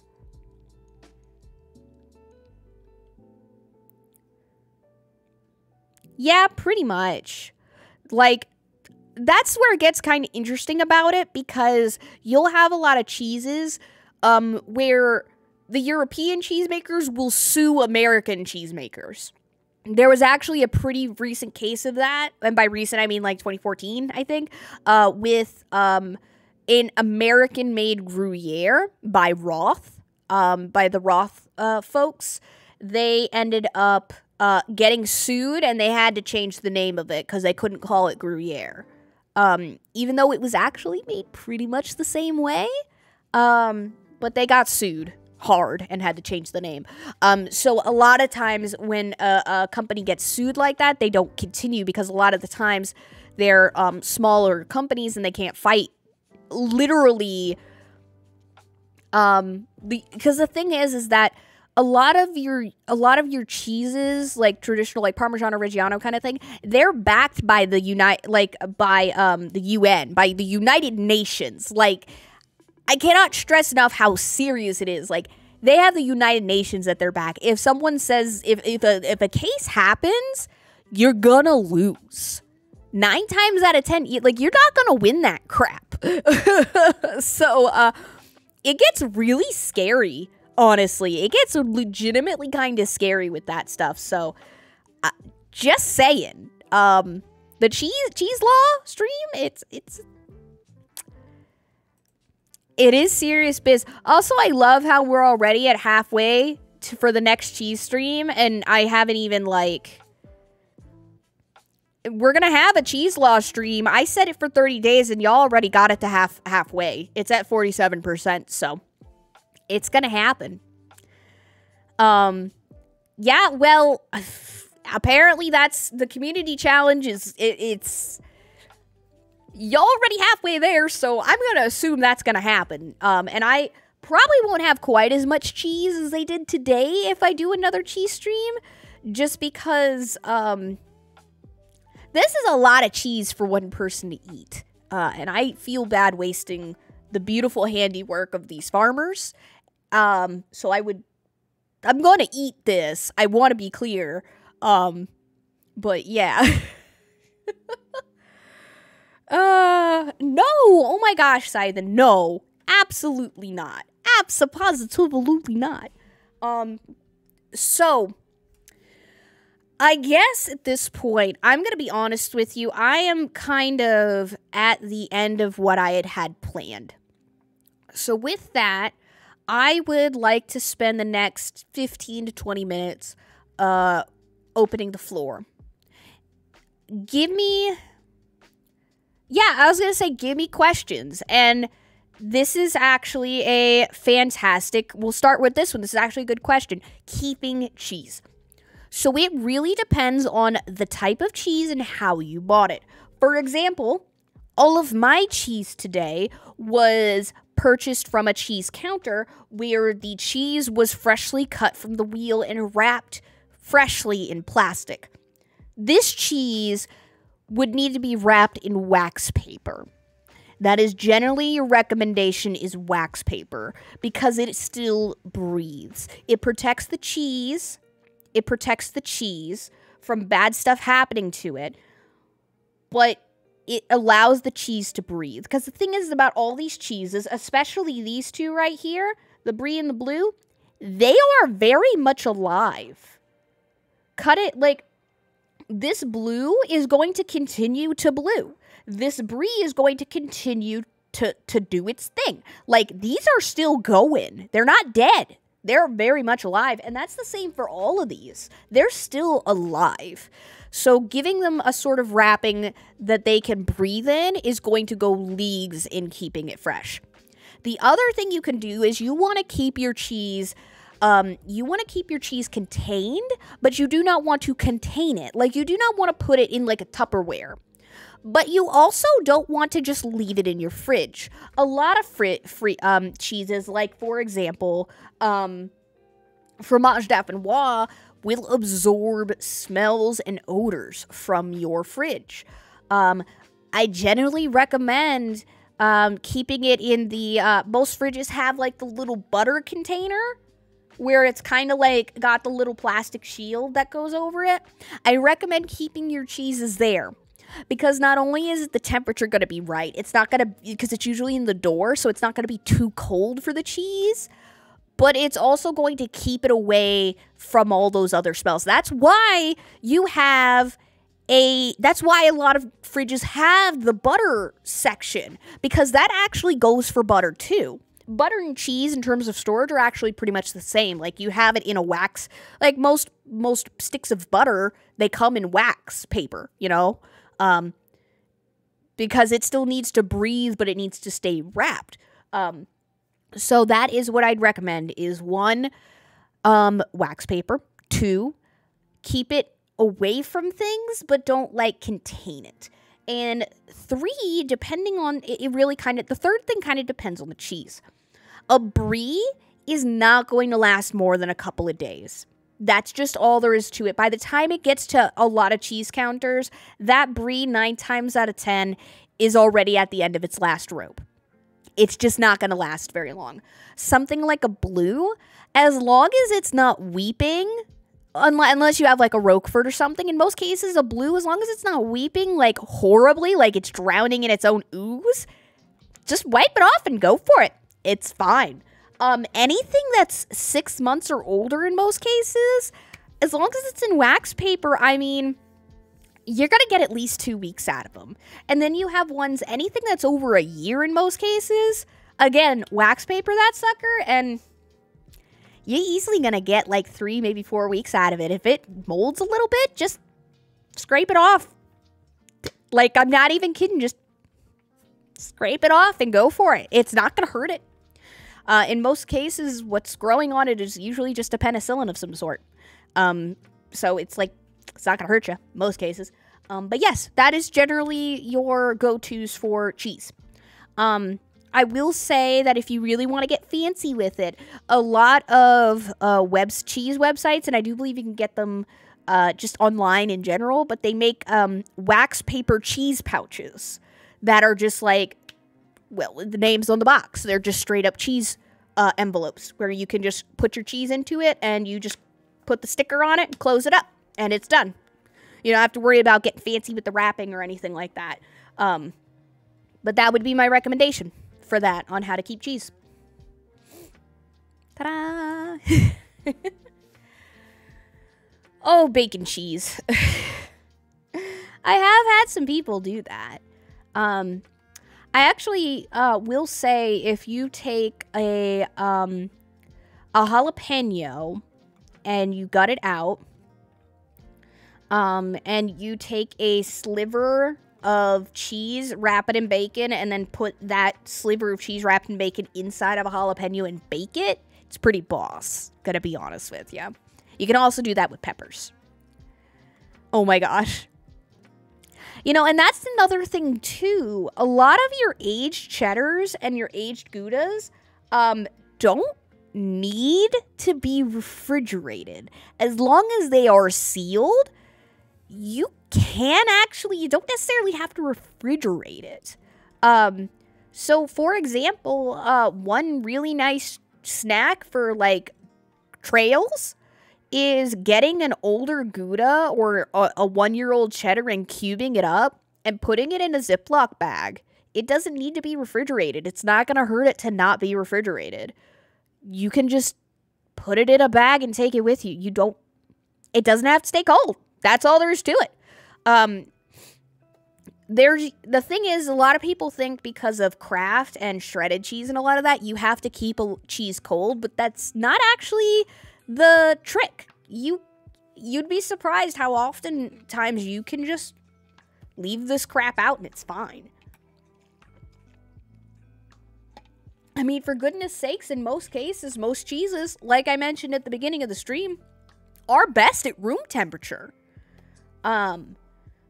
Yeah, pretty much. Like, that's where it gets kind of interesting about it, because you'll have a lot of cheeses where the European cheesemakers will sue American cheesemakers. There was actually a pretty recent case of that, and by recent I mean like 2014, I think, with an American-made Gruyere by Roth, by the Roth folks. They ended up getting sued, and they had to change the name of it because they couldn't call it Gruyere. Even though it was actually made pretty much the same way, but they got sued hard and had to change the name. So a lot of times when a company gets sued like that, they don't continue because a lot of the times they're smaller companies and they can't fight literally. Because the thing is that a lot of your cheeses, like traditional, like Parmigiano Reggiano kind of thing, they're backed by the the UN, by the United Nations. Like, I cannot stress enough how serious it is. Like, they have the United Nations at their back. If someone says, if a case happens, you're gonna lose. 9 times out of 10, like, you're not gonna win that crap. So, it gets really scary. Honestly, it gets legitimately kind of scary with that stuff. So, just saying, the cheese law stream, it is serious biz. Also, I love how we're already at halfway for the next cheese stream, and I haven't even, like... We're gonna have a cheese law stream. I set it for 30 days, and y'all already got it to halfway. It's at 47%, so... It's gonna happen. yeah, well, apparently that's the community challenge it's you're already halfway there, so I'm going to assume that's going to happen. And I probably won't have quite as much cheese as they did today if I do another cheese stream, just because this is a lot of cheese for one person to eat. And I feel bad wasting the beautiful handiwork of these farmers. So I'm going to eat this. I want to be clear. But yeah. No. Oh my gosh, Scythen. No. Absolutely not. Abso-positively not. So, I guess at this point, I'm going to be honest with you. I am kind of at the end of what I had planned. So with that, I would like to spend the next 15 to 20 minutes opening the floor. Give me questions. And this is actually a fantastic, we'll start with this one. This is actually a good question. Keeping cheese. So it really depends on the type of cheese and how you bought it. For example, all of my cheese today was purchased from a cheese counter where the cheese was freshly cut from the wheel and wrapped freshly in plastic. This cheese would need to be wrapped in wax paper. That is generally your recommendation is wax paper because it still breathes. It protects the cheese. It protects the cheese from bad stuff happening to it, but it allows the cheese to breathe. Because the thing is about all these cheeses, especially these two right here, the brie and the blue, they are very much alive. Cut it like this blue is going to continue to blue. This brie is going to continue to do its thing. Like, these are still going. They're not dead. They're very much alive. And that's the same for all of these. They're still alive. So giving them a sort of wrapping that they can breathe in is going to go leagues in keeping it fresh. The other thing you can do is you want to keep your cheese contained, but you do not want to contain it. Like, you do not want to put it in like a Tupperware. But you also don't want to just leave it in your fridge. A lot of cheeses, like for example, Fromage Dauphinois will absorb smells and odors from your fridge. I generally recommend keeping it in the, most fridges have like the little butter container where it's kind of like got the little plastic shield that goes over it. I recommend keeping your cheeses there. Because not only is the temperature going to be right, it's not going to, because it's usually in the door, so it's not going to be too cold for the cheese, but it's also going to keep it away from all those other smells. That's why that's why a lot of fridges have the butter section, because that actually goes for butter too. Butter and cheese in terms of storage are actually pretty much the same. Like, you have it in a wax, like most sticks of butter, they come in wax paper, you know? Because it still needs to breathe, but it needs to stay wrapped. So that is what I'd recommend is 1, wax paper. 2, keep it away from things, but don't like contain it. And 3, depending on it really kind of, the third thing kind of depends on the cheese. A brie is not going to last more than a couple of days. That's just all there is to it. By the time it gets to a lot of cheese counters, that brie 9 times out of 10 is already at the end of its last rope. It's just not going to last very long. Something like a blue, as long as it's not weeping, unless you have like a Roquefort or something, in most cases a blue, as long as it's not weeping like horribly, like it's drowning in its own ooze, just wipe it off and go for it. It's fine. Anything that's 6 months or older in most cases, as long as it's in wax paper, I mean, you're going to get at least 2 weeks out of them. And then you have ones, anything that's over a year in most cases, again, wax paper that sucker, and you're easily going to get like 3, maybe 4 weeks out of it. If it molds a little bit, just scrape it off. Like, I'm not even kidding, just scrape it off and go for it. It's not going to hurt it. In most cases, what's growing on it is usually just a penicillin of some sort. So it's like, it's not gonna hurt you, most cases. But yes, that is generally your go-tos for cheese. I will say that if you really want to get fancy with it, a lot of cheese websites, and I do believe you can get them just online in general, but they make wax paper cheese pouches that are just like, well, the name's on the box. They're just straight up cheese envelopes where you can just put your cheese into it and you just put the sticker on it and close it up and it's done. You don't have to worry about getting fancy with the wrapping or anything like that. But that would be my recommendation for that on how to keep cheese. Ta-da! Oh, bacon cheese. I have had some people do that. I actually will say if you take a jalapeno and you gut it out, and you take a sliver of cheese, wrap it in bacon, and then put that sliver of cheese wrapped in bacon inside of a jalapeno and bake it, it's pretty boss, gonna be honest with you. You can also do that with peppers. Oh my gosh. You know, and that's another thing too. A lot of your aged cheddars and your aged Goudas don't need to be refrigerated. As long as they are sealed, you don't necessarily have to refrigerate it. So for example, one really nice snack for like trails is getting an older Gouda or a 1-year-old cheddar and cubing it up and putting it in a Ziploc bag. It doesn't need to be refrigerated. It's not going to hurt it to not be refrigerated. You can just put it in a bag and take it with you. It doesn't have to stay cold. That's all there is to it. The thing is, a lot of people think because of Kraft and shredded cheese and a lot of that, you have to keep a cheese cold, but that's not actually the trick. You'd be surprised how often times you can just leave this crap out and it's fine. I mean, for goodness sakes, in most cases, most cheeses, like I mentioned at the beginning of the stream, are best at room temperature.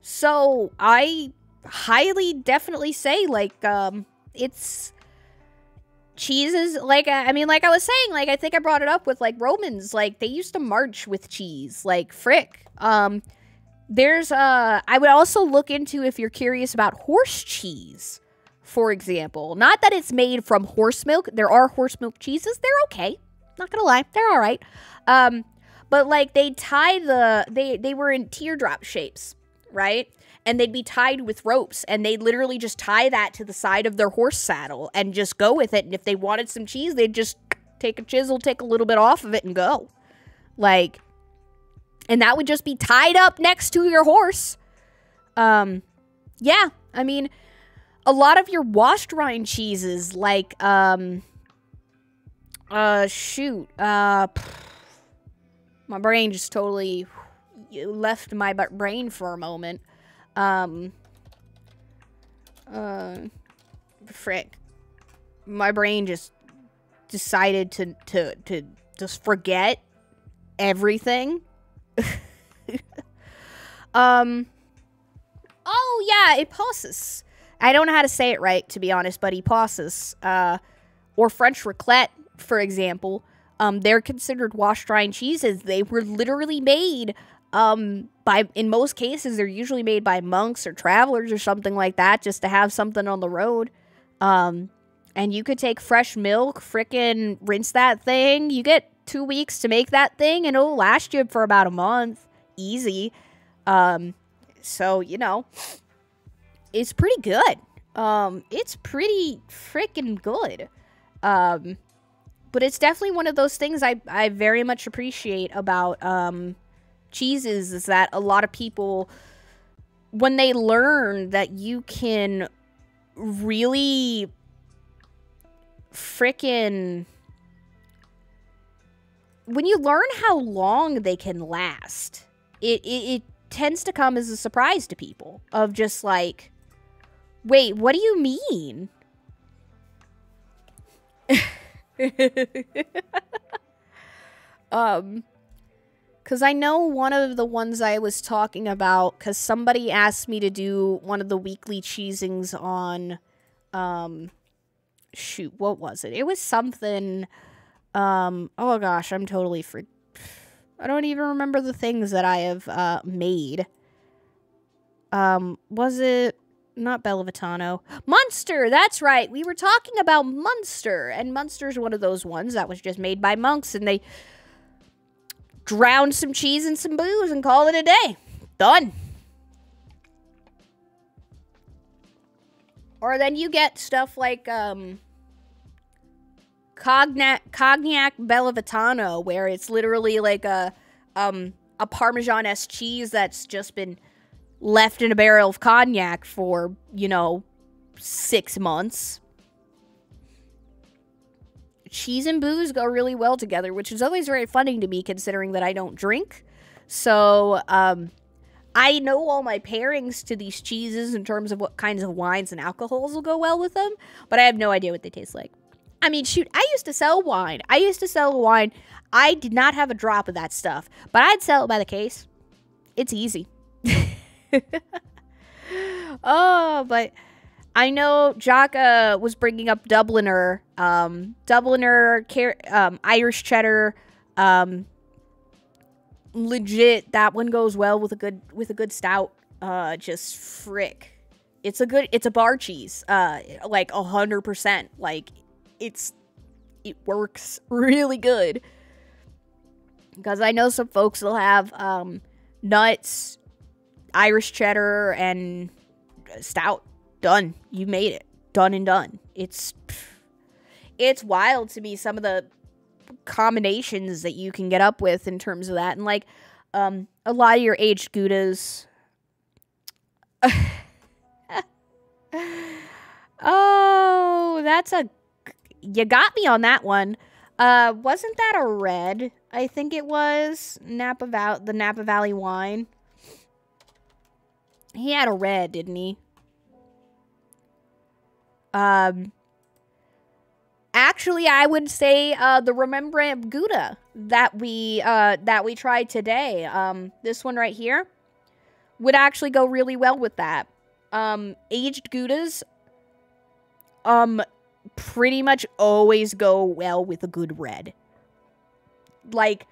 So I highly definitely say, like, it's cheeses, like, I mean, like I was saying, like, I think I brought it up with, like, Romans, like, they used to march with cheese, like, frick. There's, I would also look into, if you're curious about horse cheese, for example. Not that it's made from horse milk. There are horse milk cheeses. They're okay. Not gonna lie. They're all right. But, like, they were in teardrop shapes, right? And they'd be tied with ropes, and they'd literally just tie that to the side of their horse saddle and just go with it. And if they wanted some cheese, they'd just take a chisel, take a little bit off of it, and go. Like, and that would just be tied up next to your horse. Yeah, I mean, a lot of your washed rind cheeses, like, my brain just totally left my brain for a moment. Frick. My brain just decided to just forget everything. Oh yeah, Epausis. I don't know how to say it right, to be honest, but Epausis, or French raclette, for example, they're considered washed rind cheeses. They were literally made in most cases, they're usually made by monks or travelers or something like that, just to have something on the road. And you could take fresh milk, frickin' rinse that thing. You get 2 weeks to make that thing, and it'll last you for about a month. Easy. So, you know, it's pretty good. It's pretty frickin' good. But it's definitely one of those things I very much appreciate about, cheeses, is that a lot of people, when they learn that you can really frickin', when you learn how long they can last, it tends to come as a surprise to people, of just like, wait, what do you mean? Because I know one of the ones I was talking about, because somebody asked me to do one of the weekly cheesings on, shoot, what was it? It was something, oh gosh, I'm totally I don't even remember the things that I have, made. Was it not Bella Vitano? Munster, that's right. We were talking about Munster, and Munster's one of those ones that was just made by monks, and they drowned some cheese and some booze and call it a day. Done. Or then you get stuff like Cognac Bella Vitano, where it's literally like a Parmesan-esque cheese that's just been left in a barrel of cognac for, 6 months. Cheese and booze go really well together, which is always very funny to me considering that I don't drink. So, I know all my pairings to these cheeses in terms of what kinds of wines and alcohols will go well with them, but I have no idea what they taste like. I mean, shoot, I used to sell wine. I did not have a drop of that stuff, but I'd sell it by the case. It's easy. Oh, but I know Jaka was bringing up Dubliner, Irish cheddar, legit. That one goes well with a good stout. Just frick, it's a bar cheese. Like 100%. Like it works really good. Because I know some folks will have nuts, Irish cheddar, and stout. Done. You made it. Done and done. It's wild to me, some of the combinations that you can get up with in terms of that. And like a lot of your aged Goudas. Oh, you got me on that one. Wasn't that a red? I think it was the Napa Valley wine. He had a red, didn't he? Actually, I would say the Rembrandt Gouda that we tried today. This one right here would actually go really well with that. Aged Goudas pretty much always go well with a good red. Like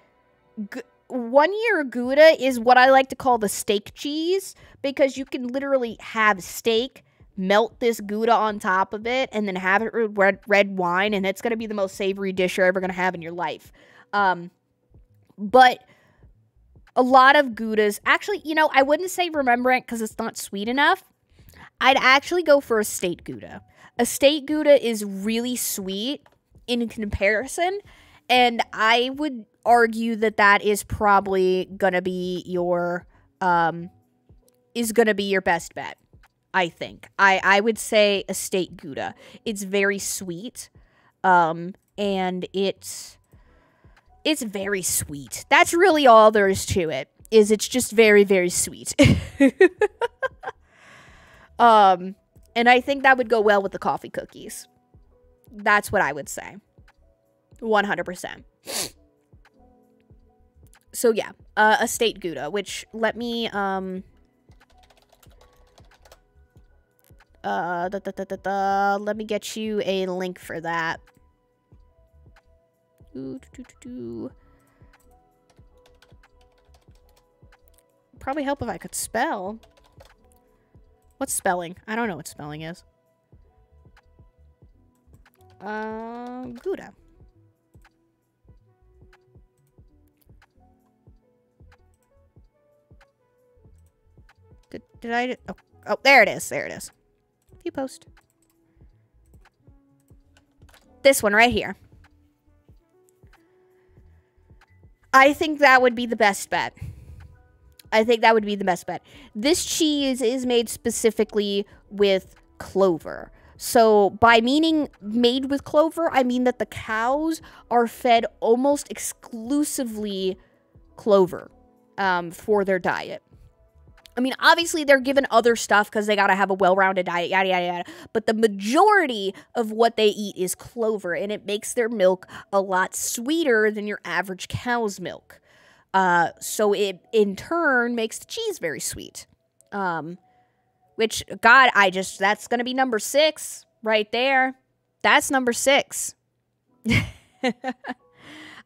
1 year Gouda is what I like to call the steak cheese, because you can literally have steak, melt this Gouda on top of it, and then have it with red wine, and it's going to be the most savory dish you're ever going to have in your life. But a lot of Goudas, actually, I wouldn't say Rembrandt because it's not sweet enough. I'd actually go for a State Gouda. A State Gouda is really sweet in comparison, and I would argue that is probably gonna be your best bet. I think I would say a State Gouda. It's very sweet, and it's very sweet. That's really all there is to it. It's just very, very sweet. And I think that would go well with the coffee cookies. That's what I would say. 100%. So yeah, a State Gouda, which let me, let me get you a link for that. Probably help if I could spell. What's spelling? I don't know what spelling is. Gouda. Did I? Oh, there it is. There it is. View post. This one right here. I think that would be the best bet. This cheese is made specifically with clover. So by meaning made with clover, I mean that the cows are fed almost exclusively clover for their diet. I mean, obviously, they're given other stuff because they got to have a well-rounded diet, yada, yada, yada. But the majority of what they eat is clover, and it makes their milk a lot sweeter than your average cow's milk. So it in turn makes the cheese very sweet. Which, God, that's going to be number 6 right there. That's number 6.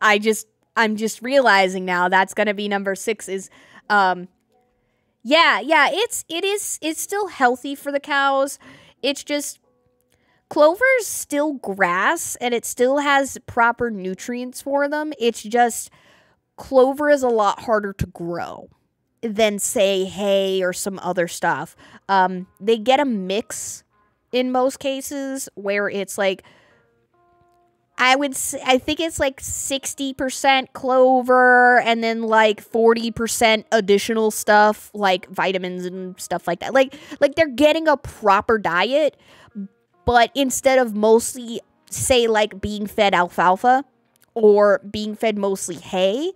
I'm just realizing now that's going to be number 6 is, it's still healthy for the cows. It's just, clover's still grass and it still has proper nutrients for them. It's just, clover is a lot harder to grow than, say, hay or some other stuff. They get a mix in most cases where it's like, I think it's like 60% clover and then like 40% additional stuff like vitamins and stuff like that. Like they're getting a proper diet, but instead of mostly, say, like being fed alfalfa or being fed mostly hay,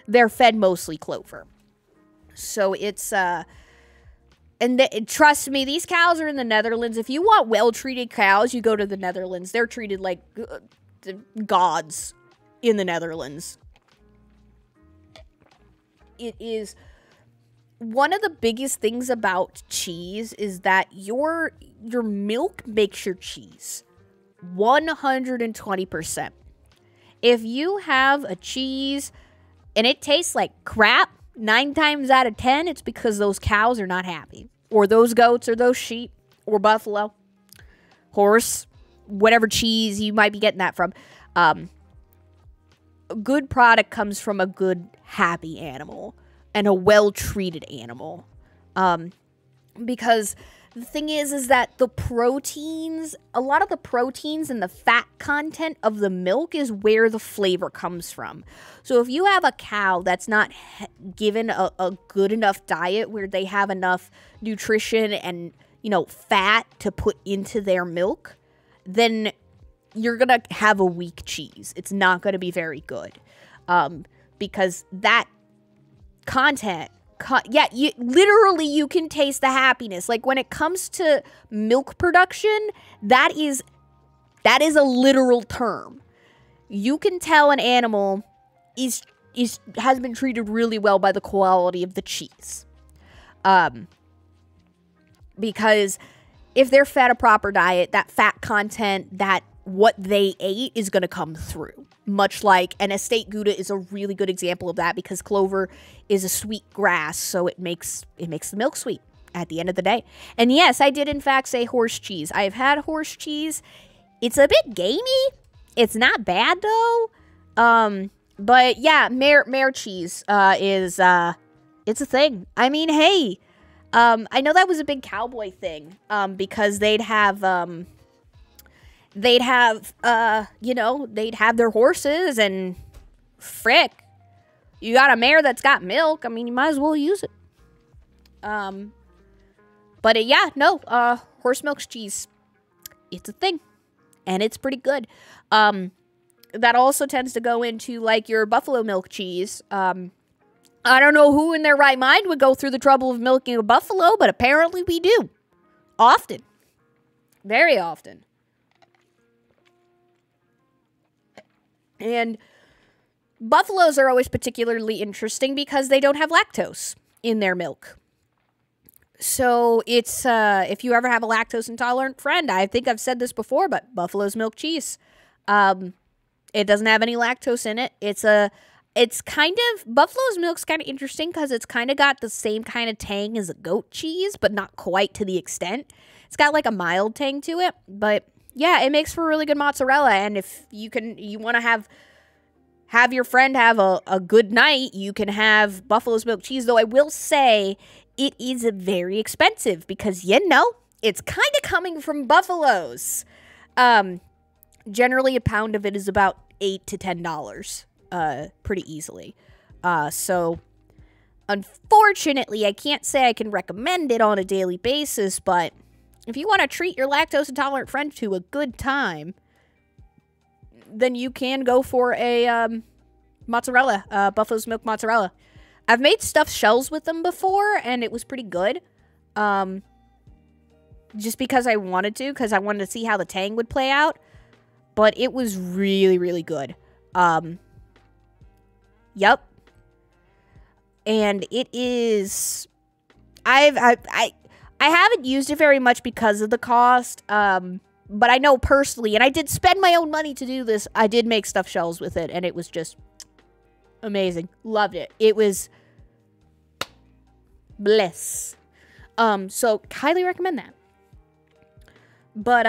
they're fed mostly clover. So it's, trust me, these cows are in the Netherlands. If you want well-treated cows, you go to the Netherlands. They're treated like gods in the Netherlands. It is one of the biggest things about cheese is that your milk makes your cheese 120%. If you have a cheese and it tastes like crap, 9 times out of 10, it's because those cows are not happy. Or those goats, or those sheep, or buffalo, horse, whatever cheese you might be getting that from. A good product comes from a good, happy animal. And a well-treated animal. Because the thing is that the proteins, a lot of the proteins and the fat content of the milk is where the flavor comes from. So if you have a cow that's not given a good enough diet where they have enough nutrition and, fat to put into their milk, then you're going to have a weak cheese. It's not going to be very good. Because that content, you can taste the happiness. Like when it comes to milk production, that is a literal term. You can tell an animal has been treated really well by the quality of the cheese. Because if they're fed a proper diet, that fat content, that what they ate is going to come through. Much like an estate Gouda is a really good example of that because clover is a sweet grass, so it makes the milk sweet at the end of the day. And yes, I did in fact say horse cheese. I've had horse cheese. It's a bit gamey. It's not bad though. But yeah, mare cheese is it's a thing. I mean, hey, I know that was a big cowboy thing because they'd have they'd have their horses and frick, you got a mare that's got milk. I mean, you might as well use it. But horse milk cheese, it's a thing and it's pretty good. That also tends to go into like your buffalo milk cheese. I don't know who in their right mind would go through the trouble of milking a buffalo, but apparently we do. Often. Very often. And buffaloes are always particularly interesting because they don't have lactose in their milk. So it's, if you ever have a lactose intolerant friend, I think I've said this before, but buffalo's milk cheese. It doesn't have any lactose in it. Buffalo's milk's kind of interesting because it's kind of got the same kind of tang as a goat cheese, but not quite to the extent. It's got like a mild tang to it, but yeah, it makes for really good mozzarella. And if you want to have your friend have a good night, you can have buffalo's milk cheese. Though I will say it is very expensive because, it's kind of coming from buffaloes. Generally, a pound of it is about $8 to $10, pretty easily. So, unfortunately, I can't say I can recommend it on a daily basis, but if you want to treat your lactose intolerant friend to a good time, then you can go for a mozzarella, buffalo's milk mozzarella. I've made stuffed shells with them before, and it was pretty good. Just because I wanted to, because I wanted to see how the tang would play out. But it was really, really good. Yep. and it is. I haven't used it very much because of the cost. But I know personally, and I did spend my own money to do this. I did make stuffed shells with it, and it was just amazing. Loved it. It was bliss. So highly recommend that. But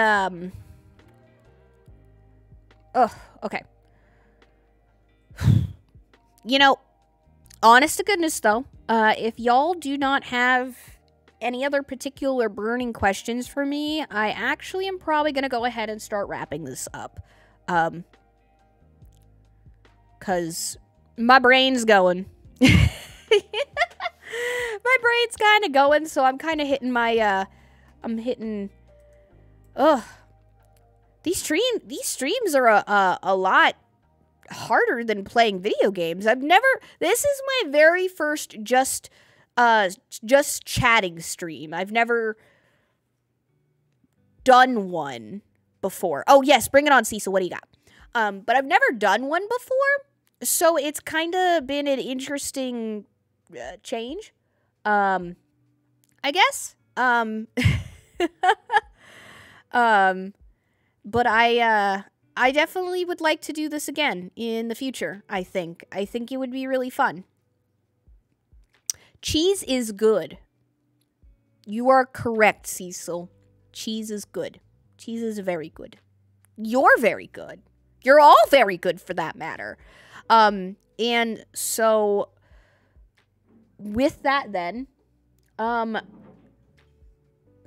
okay. You know, honest to goodness though, if y'all do not have any other particular burning questions for me, I actually am probably gonna go ahead and start wrapping this up. Cause my brain's going. My brain's kind of going, so I'm kind of hitting my, these streams are a lot harder than playing video games. This is my very first just chatting stream. I've never done one before. Oh yes, bring it on, Cecil. What do you got? But I've never done one before, so it's kind of been an interesting change. I guess. But I definitely would like to do this again in the future, I think. I think it would be really fun. Cheese is good. You are correct, Cecil. Cheese is good. Cheese is very good. You're very good. You're all very good for that matter. And so with that then, the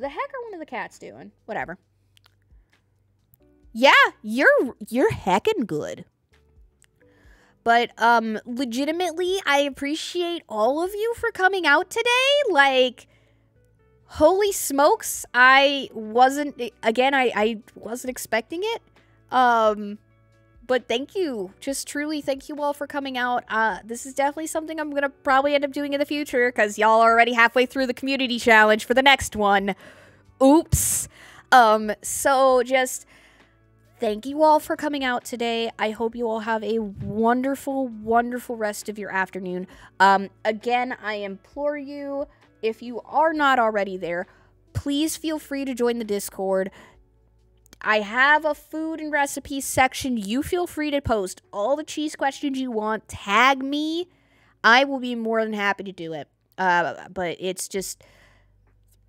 heck are one of the cats doing? Whatever. Yeah, you're heckin' good. But legitimately, I appreciate all of you for coming out today. Like, holy smokes, I wasn't expecting it. But thank you. Just truly thank you all for coming out. This is definitely something I'm gonna probably end up doing in the future, because y'all are already halfway through the community challenge for the next one. Oops. So just thank you all for coming out today. I hope you all have a wonderful, wonderful rest of your afternoon. Again, I implore you, if you are not already there, please feel free to join the Discord. I have a food and recipes section. You feel free to post all the cheese questions you want. Tag me. I will be more than happy to do it. But it's just,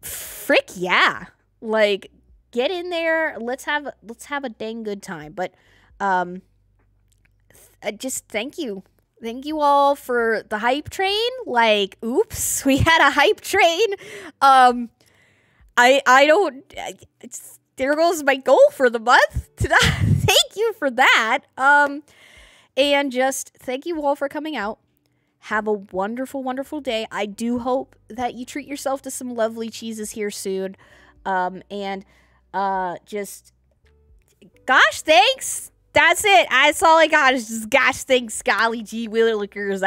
frick yeah. Like, get in there. Let's have a dang good time. But just thank you. Thank you all for the hype train. Like, oops, we had a hype train. There goes my goal for the month. Thank you for that. And just thank you all for coming out. Have a wonderful, wonderful day. I do hope that you treat yourself to some lovely cheeses here soon. Just, gosh, thanks. That's it. That's all I got is just, gosh, thanks, golly gee willikers.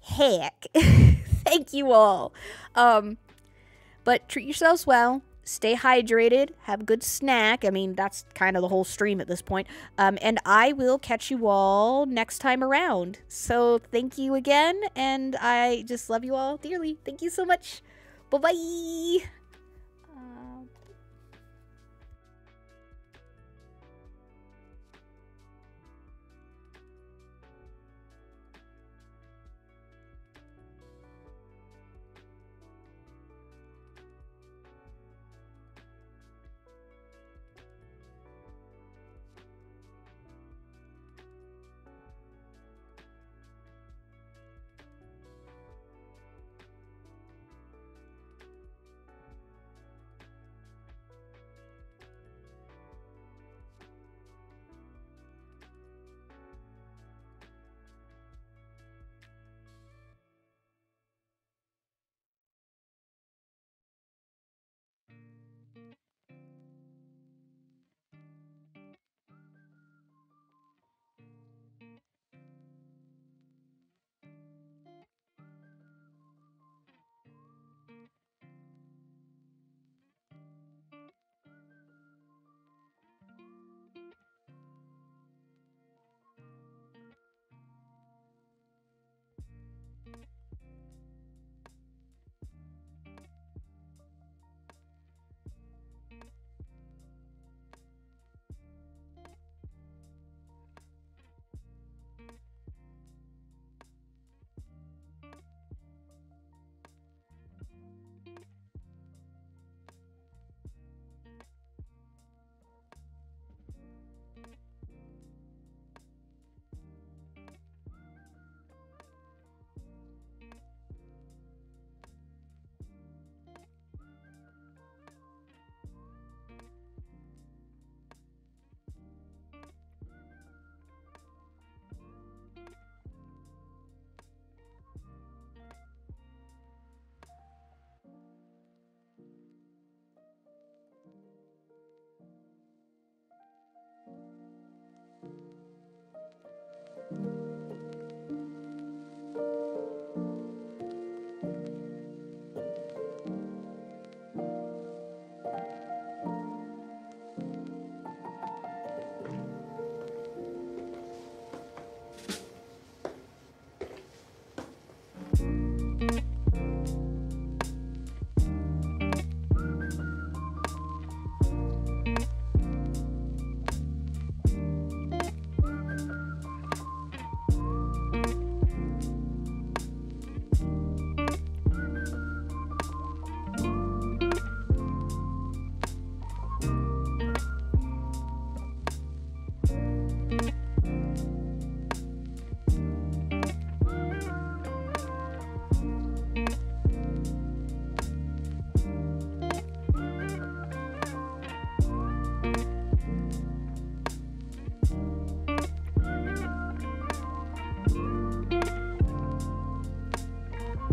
Heck. Thank you all. But treat yourselves well. Stay hydrated. Have a good snack. I mean, that's kind of the whole stream at this point. And I will catch you all next time around. So thank you again. And I just love you all dearly. Thank you so much. Bye-bye.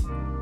Bye.